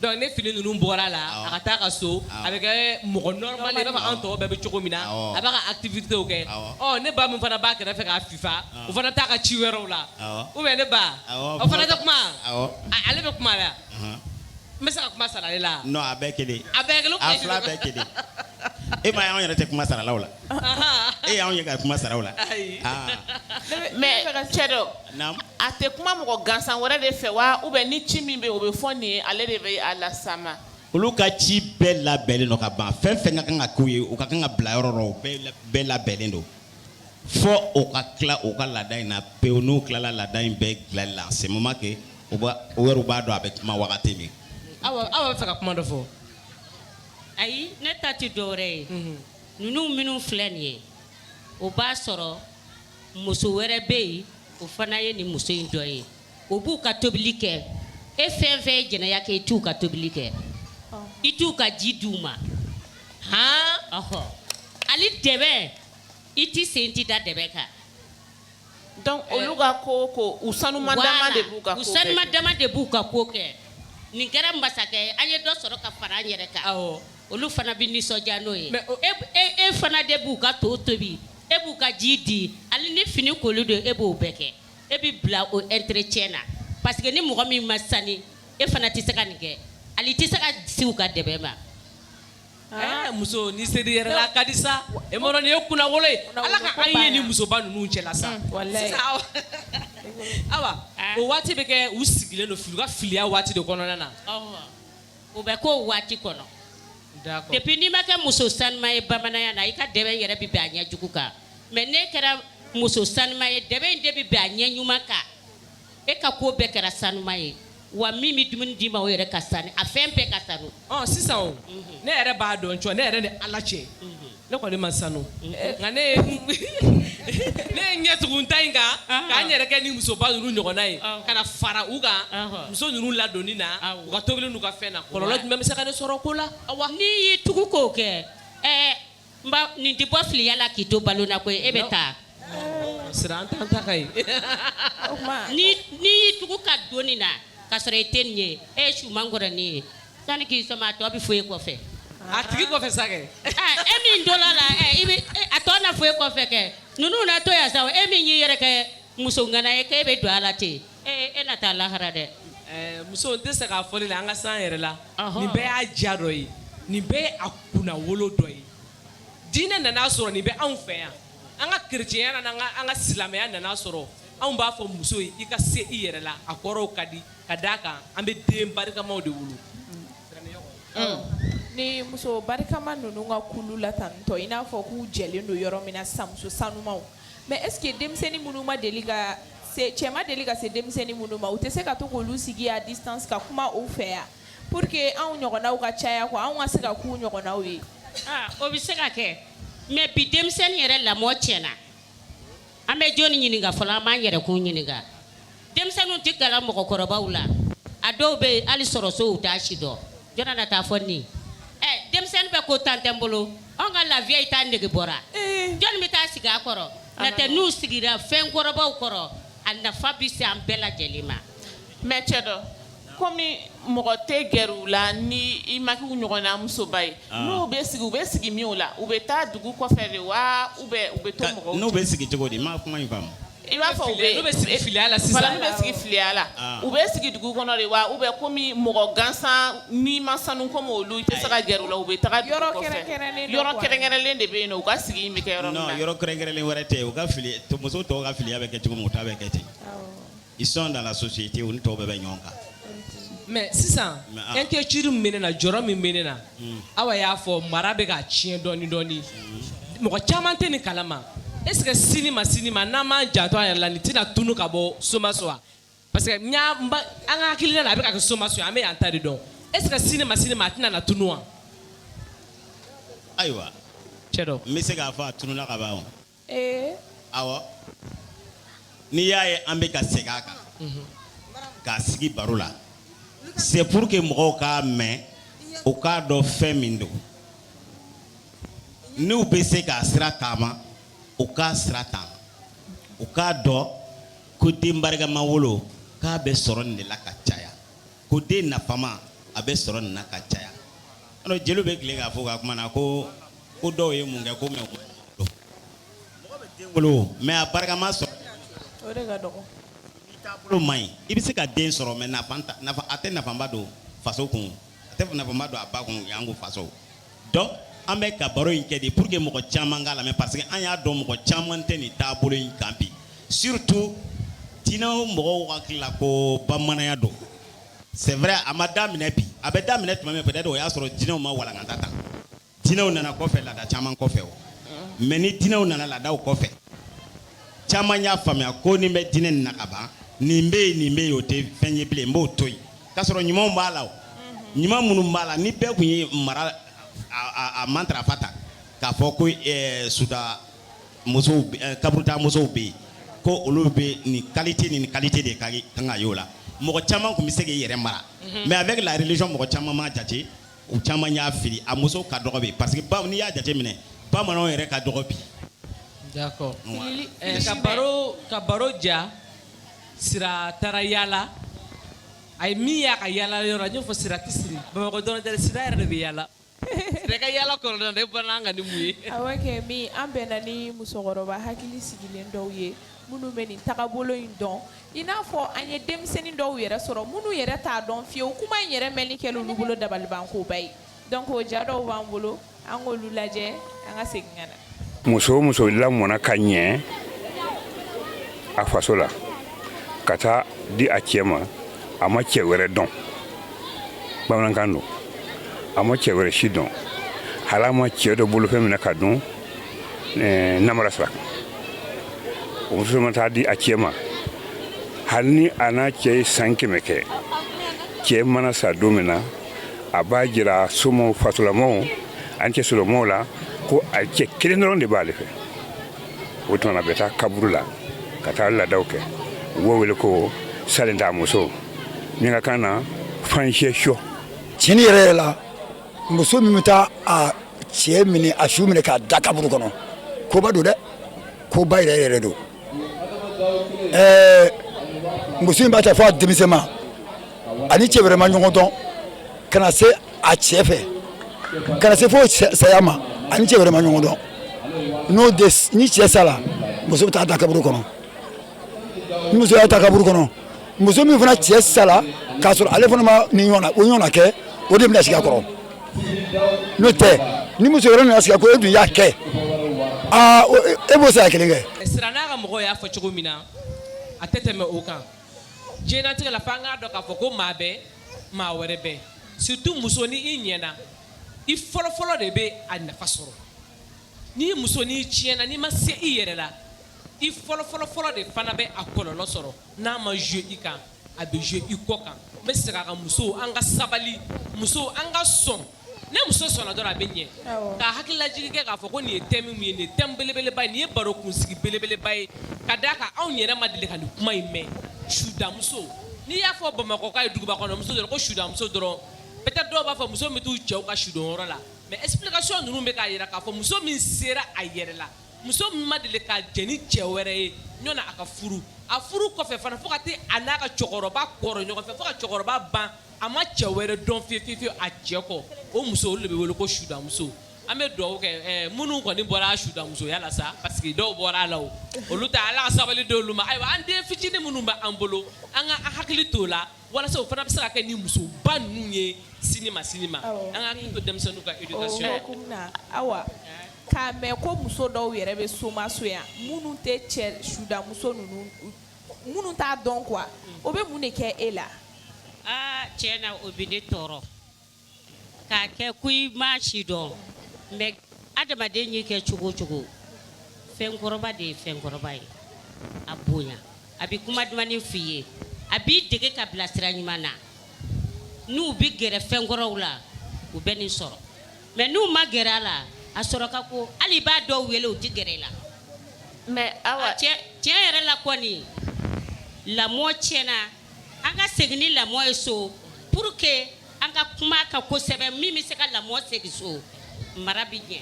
[SPEAKER 5] donc ne fini ninnu bɔra la a ka taa ka so a bɛ kɛ mɔgɔ normal i b'a fɔ an tɔw bɛɛ bɛ cogo min na a b'a ka activités kɛ ne ba min fana b'a kɛrɛfɛ k'a fifa o fana t'a ka ci wɛrɛw la ou bien ne ba o fana tɛ kuma ale bɛ kuma la. n bɛ se ka kuma sarali la.
[SPEAKER 6] non a bɛɛ kelen.
[SPEAKER 5] a bɛɛ kelen.
[SPEAKER 6] a fila bɛɛ kelen. e ma ye anw yɛrɛ tɛ kuma saralaw la. e y'anw ye ka kuma saraw la.
[SPEAKER 9] mais cɛ dɔ a tɛ kuma mɔgɔ gansan wɛrɛ de fɛ wa ou bien ni ci min bɛ yen o bɛ fɔ nin ye ale de bɛ a lasama.
[SPEAKER 6] olu ka ci bɛɛ labɛnnen don ka ban fɛn fɛn ka kan ka k'u ye u ka kan ka bila yɔrɔ o bɛɛ labɛnnen don fɔ o ka tila o ka laada in na pewu n'u tilala laada in bɛɛ dilanli la c'est moment que o yɛrɛ b'a dɔn a bɛ kuma wagati min.
[SPEAKER 5] aw bɛ fɛ ka kuma dɔ fɔ.
[SPEAKER 8] ayi ne ta tɛ dɔwɛrɛ ye ninnu minnu filɛ nin ye o b'a sɔrɔ muso wɛrɛ bɛ yen o fana ye nin muso in dɔ ye o b'u ka tobili kɛ e fɛn fɛn ye jɛnɛya kɛ i t'u ka tobili kɛ i t'u ka ji d'u ma ali dɛbɛ i t'i sen ti da dɛbɛ kan.
[SPEAKER 9] donc olu ka ko u sanuma dama de b'u ka ko kɛ.
[SPEAKER 8] u sanuma dama de b'u ka ko kɛ nin kɛra masakɛ an ye dɔ sɔrɔ ka fara an yɛrɛ kan olu fana bɛ nisɔndiya n'o ye e fana de b'u ka to tobi e b'u ka ji di hali ni fini koli don e b'o bɛɛ kɛ e bɛ bila o entretien na parce que ni mɔgɔ min ma sani e fana tɛ se ka nin kɛ hali tɛ se ka si u ka dɛbɛ ma.
[SPEAKER 5] muso ni seri yɛrɛ la ka di sa e m'a dɔn nin ye kunnawolo ye ala ka an ye ni musoba ninnu cɛla sa sisan awa o waati bɛ kɛ u sigilen don u ka filiya waati de kɔnɔna na.
[SPEAKER 8] o bɛ k'o waati kɔnɔ depuis n'i ma kɛ muso sanuma ye bamananya na i ka dɛbɛ yɛrɛ bɛ bɛn a ɲɛjugu kan mais n'e kɛra muso sanuma ye dɛbɛ in de bɛ bɛn a ɲɛ ɲuman kan e ka ko bɛɛ kɛra sanuma ye wa min bɛ dumuni d'i ma o yɛrɛ ka sanu a fɛn bɛɛ ka sanu.
[SPEAKER 5] sisan o ne yɛrɛ b'a dɔn cɔ ne yɛrɛ ni ala cɛ ne kɔni ma sanu nka ne ye ɲɛtugun ta in kan k'an yɛrɛ kɛ ni musoba ninnu ɲɔgɔnna ye ka na fara u kan muso ninnu ladonni na u ka tobili n'u ka fɛn na kɔlɔlɔ jumɛn bɛ se ka ne sɔrɔ ko la.
[SPEAKER 8] n'i y'i tugu k'o kɛ nin tɛ bɔ filiya la k'i to balo na koyi e bɛ taa.
[SPEAKER 5] sira an t'an ta ka ye.
[SPEAKER 8] n'i y'i tugu ka don nin na ka sɔrɔ i tɛ nin ye e ye suman kɔrɔ nin ye sanni k'i sɔn a tɔ bɛ fɔ e kɔfɛ.
[SPEAKER 5] a tigi kɔfɛ sa kɛ.
[SPEAKER 8] e min donna la a tɔ na fɔ e kɔfɛ kɛ ninnu na to yan sa e min y'i yɛrɛ kɛ muso ŋana ye k'e bɛ don a la ten e na taa lahara dɛ.
[SPEAKER 5] muso n tɛ se k'a fɔli la an ka s'an yɛrɛ la nin bɛɛ y'a diya dɔ ye nin bɛɛ ye a kunnawolo dɔ ye diinɛ nan'a sɔrɔ nin bɛ anw fɛ yan an ka kerecɛnya na an ka silamɛya nan'a sɔrɔ anw b'a fɔ muso ye i ka se i yɛrɛ la a kɔrɔw ka di ka d'a kan an bɛ den barikamaw de wolo.
[SPEAKER 10] ni muso barikama ninnu ka kulu la tantɔ i n'a fɔ k'u jɛlen don yɔrɔ min na sisan muso sanumaw mais est ce que denmisɛnnin minnu ma deli ka se cɛ ma deli ka se denmisɛnnin minnu ma u tɛ se ka to k'olu sigi à distance ka kuma u fɛ yan pour que anw ɲɔgɔnnaw ka caya quoi anw ka se ka k'u ɲɔgɔnnaw ye.
[SPEAKER 8] o bɛ se ka kɛ mais bi denmisɛnnin yɛrɛ lamɔ tiɲɛna an bɛ jɔnni ɲininka fɔlɔ an b'an yɛrɛ kun ɲininka denmisɛnninw tɛ kalan mɔgɔkɔrɔbaw la a dɔw bɛ yen hali sɔrɔ so u t'a si dɔn jɔnna na taa fɔ nin denmisɛnnin bɛ ko tan tɛ n bolo anw ka lafiya i t'a nege bɔra jɔnni bɛ taa sigi a kɔrɔ n'o tɛ n'u sigira fɛn kɔrɔbaw kɔrɔ a nafa bɛ se an bɛɛ lajɛlen ma.
[SPEAKER 9] mais cɛ dɔ komi mɔgɔ tɛ gɛrɛ u la ni i ma k'u ɲɔgɔnna musoba ye n'u bɛ sigi u bɛ sigi min la u bɛ taa dugu kɔfɛ de wa u bɛ to mɔgɔw.
[SPEAKER 6] n'u bɛ sigi cogo di n ma kuma in faamu.
[SPEAKER 9] i b'a fɔ
[SPEAKER 5] n'u bɛ sigi filiya la sisan.
[SPEAKER 9] n'u bɛ sigi filiya la u bɛ sigi dugu kɔnɔ de wa u bɛ komi mɔgɔ gansan n'i ma sanu komi olu i tɛ se ka gɛrɛ u la u bɛ taga dugu kɔfɛ yɔrɔ kɛrɛnkɛrɛnlen de bɛ yen nɔ u ka sigi in bɛ kɛ yɔrɔ min na.
[SPEAKER 6] non yɔrɔ kɛrɛnkɛrɛnlen wɛrɛ tɛ u ka fili muso tɔw ka filiya bɛ kɛ cogo min u ta bɛ kɛ ten ils sont dans la société u ni tɔw bɛɛ bɛ ɲɔgɔn kan.
[SPEAKER 5] mais sisan inquiétude min bɛ ne na jɔrɔ min bɛ ne na awa y'a fɔ mara bɛ ka tiɲɛ dɔɔni dɔɔni mɔgɔ caman tɛ nin kalama est ce que sini ma n'an m'an janto an yɛrɛ la nin tɛna tunu ka bɔ somaso wa parce que an ka hakilina la a bɛ ka kɛ somaso ye an bɛ yan ta de dɔn est ce que sini ma a tɛna na tunu wa.
[SPEAKER 6] ayiwa
[SPEAKER 5] cɛ dɔ
[SPEAKER 6] n bɛ se k'a fɔ a tununa ka ban o. awɔ n'i y'a ye an bɛ ka segin a kan k'a sigi baro la c'est pour que mɔgɔw k'a mɛn u k'a dɔn fɛn min don n'u bɛ se k'a sira taama u k'a sira taama u k'a dɔn ko den barikama wolo k'a bɛ sɔrɔ nin de la ka caya ko den nafama a bɛ sɔrɔ nin na ka caya alors jeliw bɛ tile k'a fɔ ka kuma na ko dɔw ye mun kɛ ko mɛ mɔgɔ bɛ den wolo mais a barikama sɔrɔ
[SPEAKER 10] o de ka dɔgɔ.
[SPEAKER 6] n'i taabolo man ɲi i bɛ se ka den sɔrɔ mais nafa a tɛ nafaba don faso kun a tɛ nafama don a ba kun y'an ko faso donc an bɛ ka baro in kɛ de pour que mɔgɔ caman k'a lamɛn parce que an y'a dɔn mɔgɔ caman tɛ nin taabolo in kan bi surtout diinɛ mɔgɔw hakili la ko bamananya don c'est vrai a ma daminɛ bi a bɛ daminɛ tuma min peut-être o y'a sɔrɔ diinɛw ma walankata tan diinɛw nana kɔfɛ laada caman kɔfɛ o mais ni diinɛw nana laadaw kɔfɛ caman y'a faamuya ko nin bɛ diinɛ nin na ka ban nin bɛ yen o tɛ fɛn ye bilen n b'o to yen k'a sɔrɔ ɲumanw b'a la o ɲuman minnu b'a la ni bɛɛ kun ye mara a matarafa ta k'a fɔ ko suda musow kaburuta musow bɛ yen ko olu bɛ nin qualité de kan ka y'o la mɔgɔ caman tun bɛ se k'i yɛrɛ mara mais avec la religion mɔgɔ caman m'a jate u caman y'a fili a muso ka dɔgɔ bi parce que n'i y'a jate minɛ bamananw yɛrɛ ka dɔgɔ bi.
[SPEAKER 5] D'accord. Ka baro ja sira taara yaala a ye min y'a ka yaala yɔrɔ n y'o fɔ sira tɛ siri bamakɔ dɔrɔn tɛ sira yɛrɛ de bɛ yaala sira ka yaala kɔrɔ dɔrɔn e bɔra an ka ni mun ye.
[SPEAKER 10] awɔ kɛ min an bɛnna ni musokɔrɔba hakili sigilen dɔw ye minnu bɛ nin tagabolo in dɔn i n'a fɔ an ye denmisɛnnin dɔw yɛrɛ sɔrɔ minnu yɛrɛ t'a dɔn fiyewu kuma in yɛrɛ mɛnni kɛla olu bolo dabalibankoba ye donc o ja dɔw b'an bolo an k'olu lajɛ an ka segin ka na.
[SPEAKER 11] muso lamɔna ka ɲɛ a faso la ka taa di a cɛ ma a ma cɛ wɛrɛ dɔn bamanankan don a ma cɛ wɛrɛ si dɔn hali a ma cɛ dɔ bolofɛn minɛ ka dun namara sira kan o muso ma taa di a cɛ ma hali ni a n'a cɛ ye san 100 kɛ cɛ mana sa don min na a b'a jira somɔgɔw fasolamaw ani cɛsolamaw la ko a cɛ kelen dɔrɔn de b'ale fɛ o tuma na bɛ taa kaburu la ka taa laadaw kɛ u b'o wele ko salen t'a muso min ka kan na fansiyɛsɔ.
[SPEAKER 12] tiɲɛni yɛrɛ la muso min bɛ taa a cɛ minɛ a su minɛ k'a da kaburu kɔnɔ koba don dɛ koba yɛrɛ don muso in b'a ta fɔ a denmisɛn ma ani cɛ wɛrɛ ma ɲɔgɔn dɔn ka na se a cɛ fɛ ka na se fo saya ma ani cɛ wɛrɛ ma ɲɔgɔn dɔn n'o de ni cɛ sala muso bɛ taa da kaburu kɔnɔ ni muso y'a ta kaburu kɔnɔ muso min fana cɛ sala k'a sɔrɔ ale fana ma ni ɲɔgɔnna kɛ o de bɛna sigi a kɔrɔ n'o tɛ ni muso wɛrɛ nana sigi a kɔrɔ e dun y'a kɛ e b'o saya kelen kɛ.
[SPEAKER 5] sira n'a ka mɔgɔw y'a fɔ cogo min na a tɛ tɛmɛ o kan diɲɛlatigɛ la f'an k'a dɔn k'a fɔ ko maa bɛ maa wɛrɛ bɛ surtout muso ni i ɲɛna i fɔlɔfɔlɔ de bɛ a nafa sɔrɔ n'i muso n'i tiɲɛna n'i ma se i yɛrɛ la i fɔlɔfɔlɔ de fana bɛ a kɔlɔlɔ sɔrɔ n'a ma jouer i kan a bɛ jouer i kɔ kan n bɛ segin a kan musow an ka sabali musow an ka sɔn ne muso sɔnna dɔrɔn a bɛ ɲɛ ka hakililajigi kɛ k'a fɔ ko nin ye thème min ye nin ye thème belebeleba ye nin ye baro kunsigi belebeleba ye ka d'a kan anw yɛrɛ ma deli ka nin kuma in mɛn sudamuso n'i y'a fɔ bamakɔ k'a ye duguba kɔnɔ muso dɔrɔn ko sudamuso dɔrɔn peut-être dɔw b'a fɔ muso min t'u cɛw ka sudonyɔrɔ la mais explication ninnu bɛ k'a jira k'a fɔ muso min sera a yɛrɛ la muso min ma deli ka jɛ ni cɛ wɛrɛ ye ɲɔna a ka furu a furu kɔfɛ fana fo ka taa a n'a ka cɛkɔrɔba kɔrɔ ɲɔgɔn fɛ fo ka cɛkɔrɔba ban a ma cɛ wɛrɛ dɔn fiyewu a cɛ kɔ o muso olu de bɛ wele ko sudamuso an bɛ dugawu kɛ minnu kɔni bɔra a sudamusoya la sa parce que dɔw bɔra a la o olu ta ala ka sabali d'olu ma ayiwa an den fitinin minnu bɛ an bolo an ka hakili t'o la walasa o fana bɛ se ka kɛ ni musoba ninnu ye sini ma an ka hakili to denmisɛnninw ka éducation.
[SPEAKER 10] awa k'a mɛn ko muso dɔw yɛrɛ bɛ somaso yan minnu tɛ cɛ sudamuso ninnu minnu t'a dɔn quoi o bɛ mun de kɛ e la.
[SPEAKER 8] tiɲɛ na o bɛ ne tɔɔrɔ k'a kɛ ko i ma si dɔn mais adamaden y'i kɛ cogo o cogo fɛnkɔrɔba de ye fɛnkɔrɔba ye a bonya a bɛ kuma dumanin f'i ye a b'i dege ka bila sira ɲuman na n'u bɛ gɛrɛ fɛnkɔrɔw la u bɛ nin sɔrɔ mais n'u ma gɛrɛ a la a sɔrɔ ka ko hali i b'a dɔw wele u tɛ gɛrɛ i la.
[SPEAKER 9] mais awa
[SPEAKER 8] tiɲɛ yɛrɛ la kɔni lamɔ tiɲɛna an ka segin ni lamɔ ye so pour que an ka kuma kan kosɛbɛ min bɛ se ka lamɔ segin so mara bɛ ɲɛ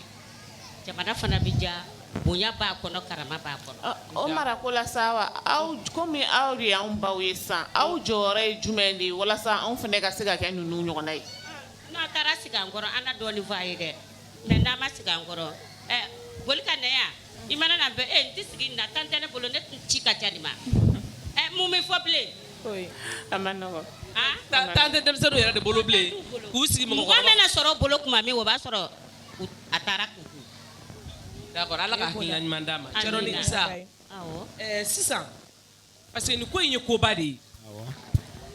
[SPEAKER 8] jamana fana bɛ diya bonya b'a kɔnɔ karama b'a kɔnɔ.
[SPEAKER 9] o marako la sa wa aw komi aw de y'anw baw ye sisan aw jɔyɔrɔ ye jumɛn de ye walasa anw fana ka se ka kɛ ninnu ɲɔgɔnna ye.
[SPEAKER 8] n'a taara sigi an kɔrɔ an na dɔɔnin fɔ a ye dɛ mais n'an ma sigi an kɔrɔ boli ka na yan i mana na bɛn n tɛ sigi nin na tan tɛ ne bolo ne tun ci ka ca nin ma mun bɛ fɔ bilen
[SPEAKER 5] T'an tɛ denmisɛnninw yɛrɛ de bolo bilen k'u sigi
[SPEAKER 8] mɔgɔ mana sɔrɔ bolo kuma min o b'a sɔrɔ a taara kunkun.
[SPEAKER 5] D'accord, Ala ka hakilina ɲuman d'a ma. Cɛ dɔ ni Isa sisan parce que nin ko in ye koba de ye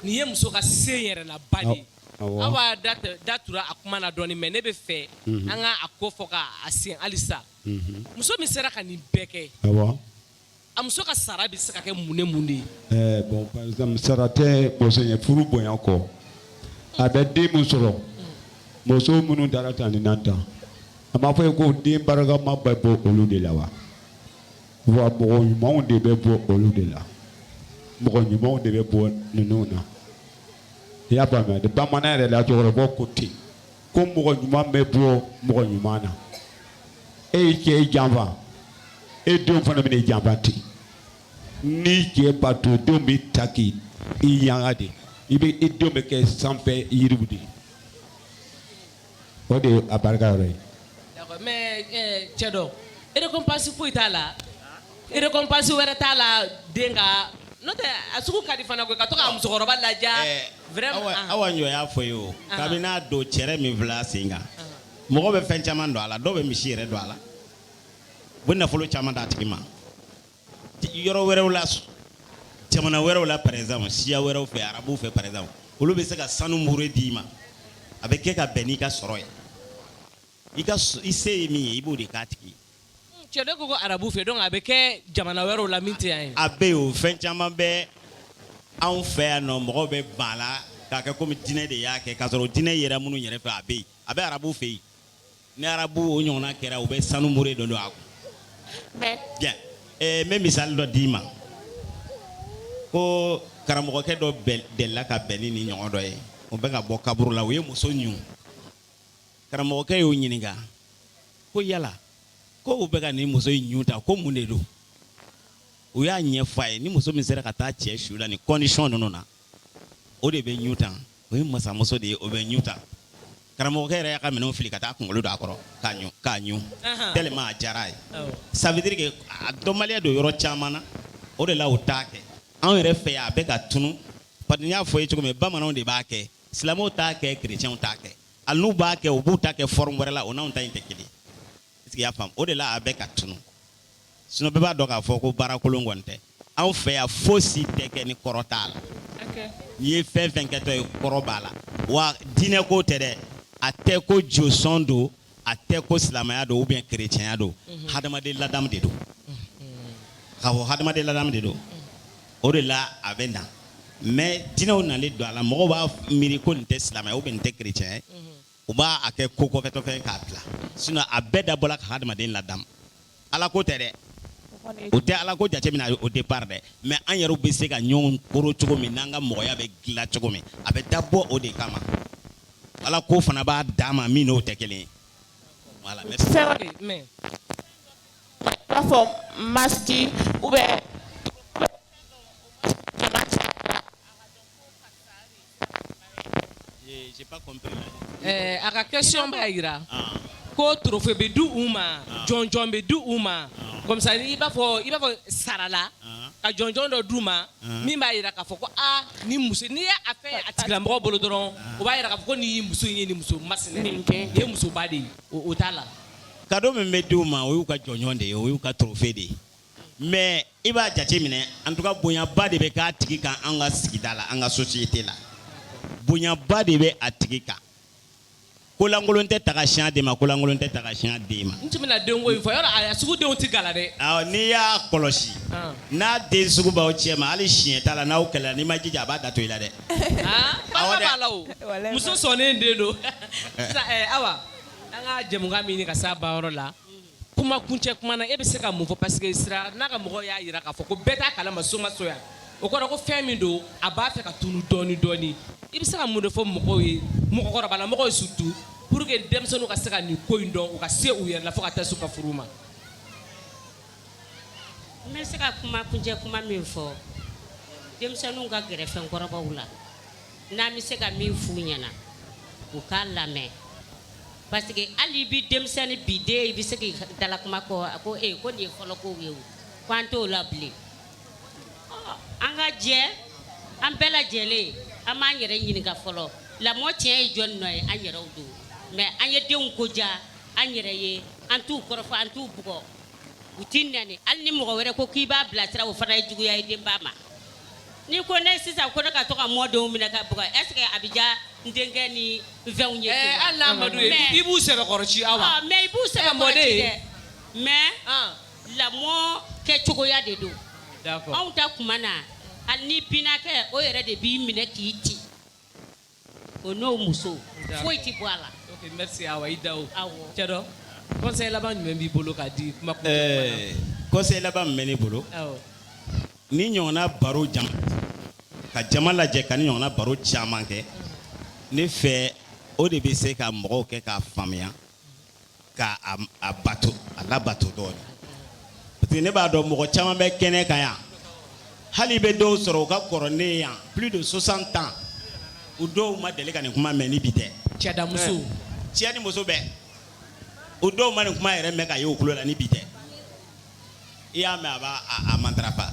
[SPEAKER 5] nin ye muso ka se yɛrɛ la ba de ye aw b'a da tura a kuma na dɔɔni mais ne bɛ fɛ an ka a ko fɔ k'a sen halisa muso min sera ka nin bɛɛ kɛ a muso ka sara bɛ se ka kɛ mun ni mun de ye.
[SPEAKER 7] Bon par exemple sara tɛ muso ye furu bonya kɔ a bɛ den min sɔrɔ muso minnu dara tan ni nan tan a m'a fɔ ye ko den barikama bɛ bɔ olu de la wa mɔgɔ ɲumanw de bɛ bɔ olu de la mɔgɔ ɲumanw de bɛ bɔ ninnu na i y'a faamuya de bamanan yɛrɛ la cɛkɔrɔba ko ten ko mɔgɔ ɲuman bɛ bɔ mɔgɔ ɲuman na e y'i cɛ janfa e denw fana bɛ n'i janfa ten ni cɛ bato denw bɛ ta k'i yanga de i denw bɛ kɛ sanfɛ yiriw de o de ye a barika yɔrɔ ye.
[SPEAKER 5] D'accord mais cɛ dɔ récompense foyi t'a la récompense wɛrɛ t'a la den ka n'o tɛ a sugu ka di fana koyi ka to ka musokɔrɔba laja vraiment
[SPEAKER 6] awa ɲɔ y'a fɔ ye o kabini a don cɛrɛ min filɛ a sen kan mɔgɔ bɛ fɛn caman don a la dɔw bɛ misi yɛrɛ don a la u bɛ nafolo caman d'a tigi ma yɔrɔ wɛrɛw la jamana wɛrɛw la par exemple siya wɛrɛw fɛ arabuw fɛ par exemple olu bɛ se ka sanu mure d'i ma a bɛ kɛ ka bɛn n'i ka sɔrɔ ye i se ye min ye i b'o de k'a tigi ye.
[SPEAKER 5] Cɛ dɔ ko ko arabu fɛ donc a bɛ kɛ jamana wɛrɛw la min tɛ yan ye.
[SPEAKER 6] A bɛ yen o fɛn caman bɛ anw fɛ yan nɔ mɔgɔw bɛ ban a la k'a kɛ komi diinɛ de y'a kɛ k'a sɔrɔ diinɛ yɛrɛ minnu yɛrɛ fɛ a bɛ yen a bɛ arabu fɛ yen ni arabu o ɲɔgɔnna kɛra u bɛ sanu mure dɔ don a kun. Bien n bɛ misali dɔ d'i ma ko karamɔgɔkɛ dɔ delila ka bɛn ni nin ɲɔgɔn dɔ ye o bɛ ka bɔ kaburu la o ye muso ɲun karamɔgɔkɛ y'o ɲininka ko yala ko u bɛ ka nin muso in ɲun ta ko mun de don u y'a ɲɛfɔ a ye ni muso min sera ka taa cɛ su la ni condition ninnu na o de bɛ ɲun tan o ye masamuso de ye o bɛ ɲun tan karamɔgɔkɛ yɛrɛ y'a ka minɛnw fili ka taa kunkolo don a kɔrɔ k'a ɲun tellement a diyara a ye ça veut dire que a dɔnbaliya don yɔrɔ caman na o de la u t'a kɛ anw yɛrɛ fɛ yan a bɛ ka tunu parce que n y'a fɔ ye cogo min bamananw de b'a kɛ silamɛw t'a kɛ chrétiens t'a kɛ hali n'u b'a kɛ u b'u ta kɛ forme wɛrɛ la o n'anw ta in tɛ kelen est-ce que i y'a faamu o de la a bɛ ka tunu sinon bɛɛ b'a dɔn k'a fɔ ko baara kolon kɔni tɛ anw fɛ yan fosi tɛ kɛ ni kɔrɔ t'a la n'i ye fɛn fɛn kɛtɔ ye kɔrɔ b'a la wa diinɛ ko tɛ dɛ a tɛ ko josɔn don a tɛ ko silamɛya don ou bien chrétienya don hadamaden ladamu de don k'a fɔ hadamaden ladamu de don o de la a bɛ na mais diinɛw nalen don a la mɔgɔw b'a miiri ko nin tɛ silamɛya ou bien nin tɛ chrétien ye u b'a kɛ ko kɔfɛtɔ fɛn k'a bila sinon a bɛɛ dabɔla ka hadamaden ladamu ala ko tɛ dɛ o tɛ ala ko jateminɛ au départ dɛ mais an yɛrɛw bɛ se ka ɲɔgɔn koro cogo min n'an ka mɔgɔya bɛ dilan cogo min a bɛ dabɔ o de kama ala ko fana b'a d'a ma min n'o tɛ kelen ye voilà merci.
[SPEAKER 9] I b'a fɔ masigi ou bien
[SPEAKER 6] j'ai pas compris.
[SPEAKER 5] A ka question b'a jira ko trophée bɛ di u ma jɔnjɔn bɛ di u ma comme ça i b'a fɔ sara la ka jɔnjɔn dɔ d'u ma min b'a jira k'a fɔ ko ni muso n'i ye a fɛn a tigilamɔgɔ bolo dɔrɔn o b'a jira k'a fɔ ko nin muso in ye nin muso masinɛ nin ye musoba de ye o t'a la.
[SPEAKER 6] cadeau min bɛ di u ma o y'u ka jɔnjɔn de ye o y'u ka trophée de ye mais i b'a jateminɛ en tout cas bonyaba de bɛ k'a tigi kan an ka sigida la an ka société la bonyaba de bɛ a tigi kan. Kolankolon tɛ ta ka siɲɛ d'e ma kolankolon tɛ ta ka siɲɛ d'e ma.
[SPEAKER 5] N tun bɛna den ko in fɔ yɔrɔ a sugu denw tɛ gala dɛ.
[SPEAKER 6] N'i y'a kɔlɔsi n'a den sugu b'aw cɛ ma hali siɲɛ t'a la n'aw kɛlɛla n'i ma jija a b'a da to i la dɛ.
[SPEAKER 5] Baara b'a la o muso sɔnnen den don sisan Awa an ka jɛmukan min ɲini ka s'a bayɔrɔ la kuma kuncɛ kuma na e bɛ se ka mun fɔ parce que sira n'a ka mɔgɔw y'a jira k'a fɔ ko bɛɛ t'a kalama so ma so yan o kɔrɔ ko fɛn min don a b'a fɛ ka tunu dɔɔni dɔɔni i bɛ se ka mun de fɔ mɔgɔw ye mɔgɔkɔrɔbala mɔgɔw ye surtout pour que denmisɛnninw ka se ka nin ko in dɔn u ka se u yɛrɛ la fo ka taa se u ka furu ma.
[SPEAKER 8] N bɛ se ka kuma kuncɛ kuma min fɔ denmisɛnninw ka gɛrɛ fɛnkɔrɔbaw la n'an bɛ se ka min f'u ɲɛna u k'a lamɛn parce que hali i bɛ denmisɛnnin bi den i bɛ se k'i dalakuma kɔ ko ko nin ye fɔlɔ kow ye o ko an t'o la bilen an ka jɛ an bɛɛ lajɛlen an b'an yɛrɛ ɲininka fɔlɔ lamɔ tiɲɛ ye jɔn nɔ ye an yɛrɛw don mais an ye denw ko ja an yɛrɛ ye an t'u kɔrɔfɔ an t'u bugɔ u t'i nɛni hali ni mɔgɔ wɛrɛ ko k'i b'a bilasira o fana ye juguya ye denba ma ni ko ne sisan ko ne ka to ka mɔdenw minɛ ka bugɔ est ce que a bɛ diya n denkɛ ni fɛnw ye
[SPEAKER 5] hali n'Amadu ye i b'u sɛbɛkɔrɔci awa
[SPEAKER 8] mais i b'u sɛbɛkɔrɔci dɛ mais lamɔ kɛcogoya de don anw ta kuma na hali ni pinnakɛ o yɛrɛ de b'i minɛ k'i ci o n'o muso foyi ti bɔ a la.
[SPEAKER 5] ok merci awa i da o cɛ dɔ conseil laban jumɛn b'i bolo k'a di kuma
[SPEAKER 6] conseil laban min bɛ ne bolo ni ɲɔgɔnna baro jama ka jama lajɛ ka ni ɲɔgɔnna baro caman kɛ ne fɛ o de bɛ se ka mɔgɔw kɛ k'a faamuya ka a bato a labato dɔɔnin parce que ne b'a dɔn mɔgɔ caman bɛ kɛnɛ kan yan hali i bɛ dɔw sɔrɔ u ka kɔrɔ ne yan plus de 60 ans u dɔw ma deli ka nin kuma mɛn ni bi tɛ
[SPEAKER 5] cɛ da muso
[SPEAKER 6] cɛ ni muso bɛɛ u dɔw ma nin kuma yɛrɛ mɛn k'a ye u tulo la ni bi tɛ i y'a mɛn a b'a a matarafa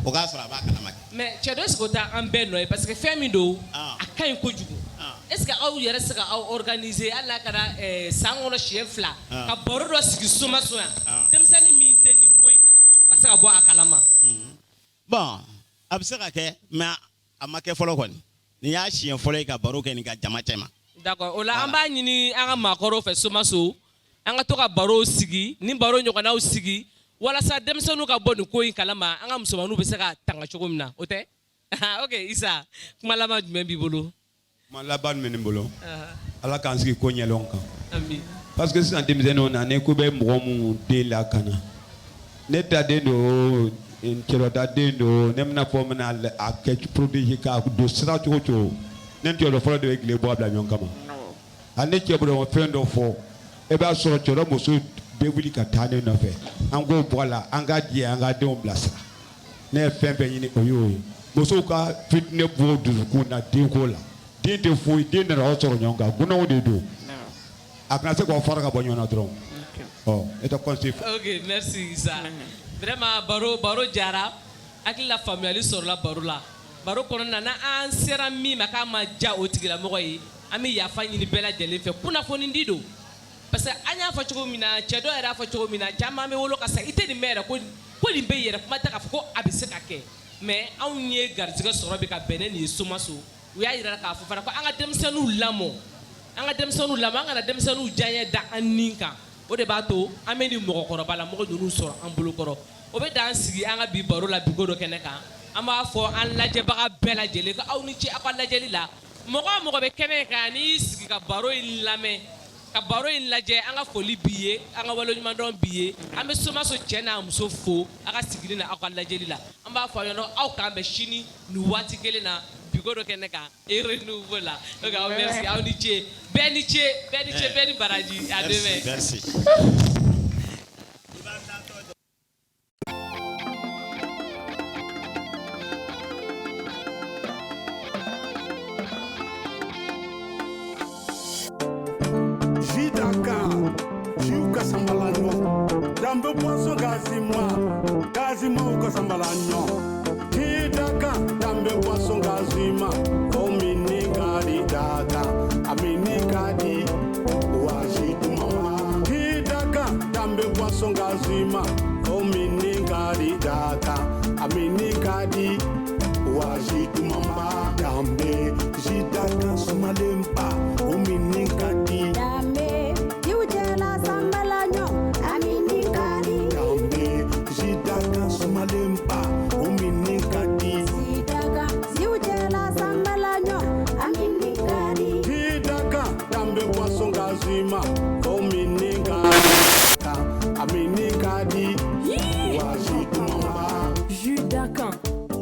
[SPEAKER 6] o k'a sɔrɔ a b'a kalama kɛ
[SPEAKER 5] mais cɛ dɔ est ce que o tɛ an bɛɛ nɔ ye parce que fɛn min don a ka ɲi kojugu est ce que aw yɛrɛ se ka aw organiser hali n'a kɛra san kɔnɔ siɲɛ 2 ka baro dɔ sigi somaso yan denmisɛnnin min tɛ nin ko in kalama o ka se ka bɔ a kalama
[SPEAKER 6] bon a bɛ se ka kɛ mais a ma kɛ fɔlɔ kɔni nin y'a siɲɛ fɔlɔ ye ka baro kɛ nin ka jama cɛ ma
[SPEAKER 5] d'accord o la an b'a ɲini an ka maakɔrɔw fɛ somaso an ka to ka barow sigi ni baro ɲɔgɔnnaw sigi walasa denmisɛnninw ka bɔ nin ko in kalama an ka musomaninw bɛ se ka tanga cogo min na o tɛ ok Isa kuma laban jumɛn b'i bolo
[SPEAKER 7] kuma laban min bɛ ne bolo ala k'an sigi ko ɲɛlɔn kan
[SPEAKER 5] ami
[SPEAKER 7] parce que sisan denmisɛnninw na ne ko bɛ mɔgɔ minnu den lakana ne ta den don cɛrɔta den don ne bɛna fɔ n bɛna a kɛ protéger k'a don sira cogo cogo ne tɛ yɔrɔ fɔlɔ de bɛ tile bɔ a bila ɲɔgɔn kama hali ni cɛ bolo fɛn dɔ fɔ e b'a sɔrɔ cɛrɔ muso bɛ wuli ka taa ne nɔfɛ an k'o bɔ a la an ka diɲɛ an ka denw bilasira ne ye fɛn bɛɛ ɲini o y'o ye musow ka fitinɛ bɔ dusukun na denko la den tɛ foyi den nana aw sɔrɔ ɲɔgɔn kan gunnɔgɔ de don a kana se k'aw fara ka bɔ ɲɔgɔn na dɔrɔn e tɛ conseil.
[SPEAKER 5] ok merci Isa vraiment baro jara hakili la faamuyali sɔrɔla baro la baro kɔnɔna na an sera min ma k'a ma diya o tigilamɔgɔ ye an bɛ yafa ɲini bɛɛ lajɛlen fɛ kunnafoni di don parce que an y'a fɔ cogo min na cɛ dɔ yɛrɛ y'a fɔ cogo min na caman bɛ wolo ka sa i tɛ nin mɛn yɛrɛ ko nin bɛ yɛrɛ kuma tɛ k'a fɔ ko a bɛ se ka kɛ mais anw ye garijɛgɛ sɔrɔ bi ka bɛn ni nin ye somaso u y'a yira k'a fɔ fana ko an ka denmisɛnninw lamɔ an kana denmisɛnninw diyaɲɛ da an nin kan o de b'a to an bɛ nin mɔgɔkɔrɔba la mɔgɔ ninnu sɔrɔ an bolokɔrɔ o bɛ d'an sigi an ka bi baro la bigo dɔ kɛnɛ kan an b'a fɔ an lajɛbaga bɛɛ lajɛlen ko aw ni ce aw ka lajɛli la mɔgɔ o mɔgɔ bɛ kɛnɛ kan n'i y'i sigi ka baro in lamɛn ka baro in lajɛ an ka foli b'i ye an ka waleɲumandɔn b'i ye an bɛ somaso cɛ n'a muso fo aw ka sigili na aw ka lajɛli la an b'a fɔ aw ɲɛna aw k'an bɛn sini nin waati kelen na bigo dɔ kɛnɛ kan renouveau la donc aw merci aw ni ce bɛɛ ni ce bɛɛ ni baraji à demain.
[SPEAKER 6] Merci.
[SPEAKER 1] Dambe poisson gazima ou kasambalanyo. Hidaka dambe poisson gazima. Omini kadi daka, amini kadi wajitu mama. Hidaka dambe poisson gazima. Omini kadi daka, amini kadi wajitu mama. Dambe jidaka sumalempa, omini kadi.
[SPEAKER 2] Dambe diujela sambalanyo.
[SPEAKER 1] Malempa, uminikadi.
[SPEAKER 2] Sidaka, siujela sambalanyo, aminikadi.
[SPEAKER 1] Hidaka, dambe poisson gazima, uminikadi. Aminikadi, wajitu mama.
[SPEAKER 3] Jus d'Acan,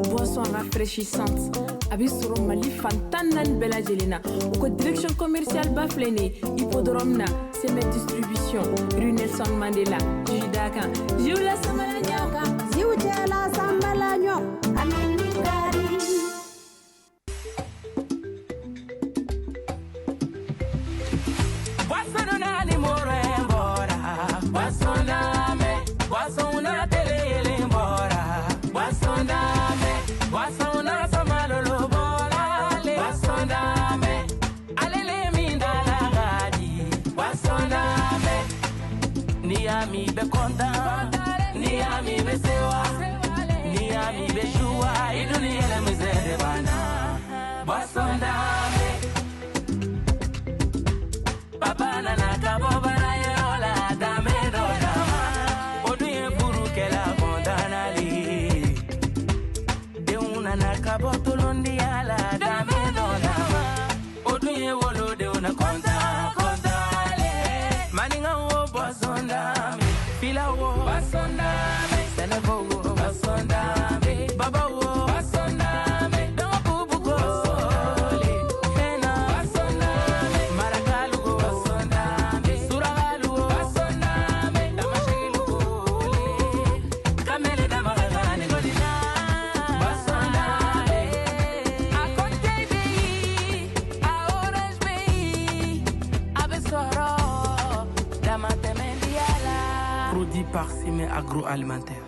[SPEAKER 3] boisson rafraîchissante. Abisoro Mali Fantanan Bella Jelena. Au direction commerciale Baflene, Hippodrome na, Semet Distribution, rue Nelson Mandela. Jus d'Acan, Jula Samalanyo.
[SPEAKER 2] Siujela sambalanyo, aminikadi.
[SPEAKER 4] Wasana ni morembora, wasona me, wasona tele lembora, wasona me, wasona samalolo. Ni ami be konta, ni ami be sewa, ni ami be shua, iduni ele mizere bana. Basondame, papa nana kabo barayola dame dodama. Oduye buru kela kondanali, de una na kabo tolondi ala dame dodama. Oduye wolo de una konta kontale, maninga wo basondame, fila wo basondame, senevo wo basondame, baba wo basondame, dongo bubugo basole, hena basondame, marakalu wo basondame, suragalu wo basondame, damashilu wo le, kamele damaragane godina basondame, akonte beyi, aorange beyi, abesoro, damante mendiala, produit par Cime Agroalimentaire.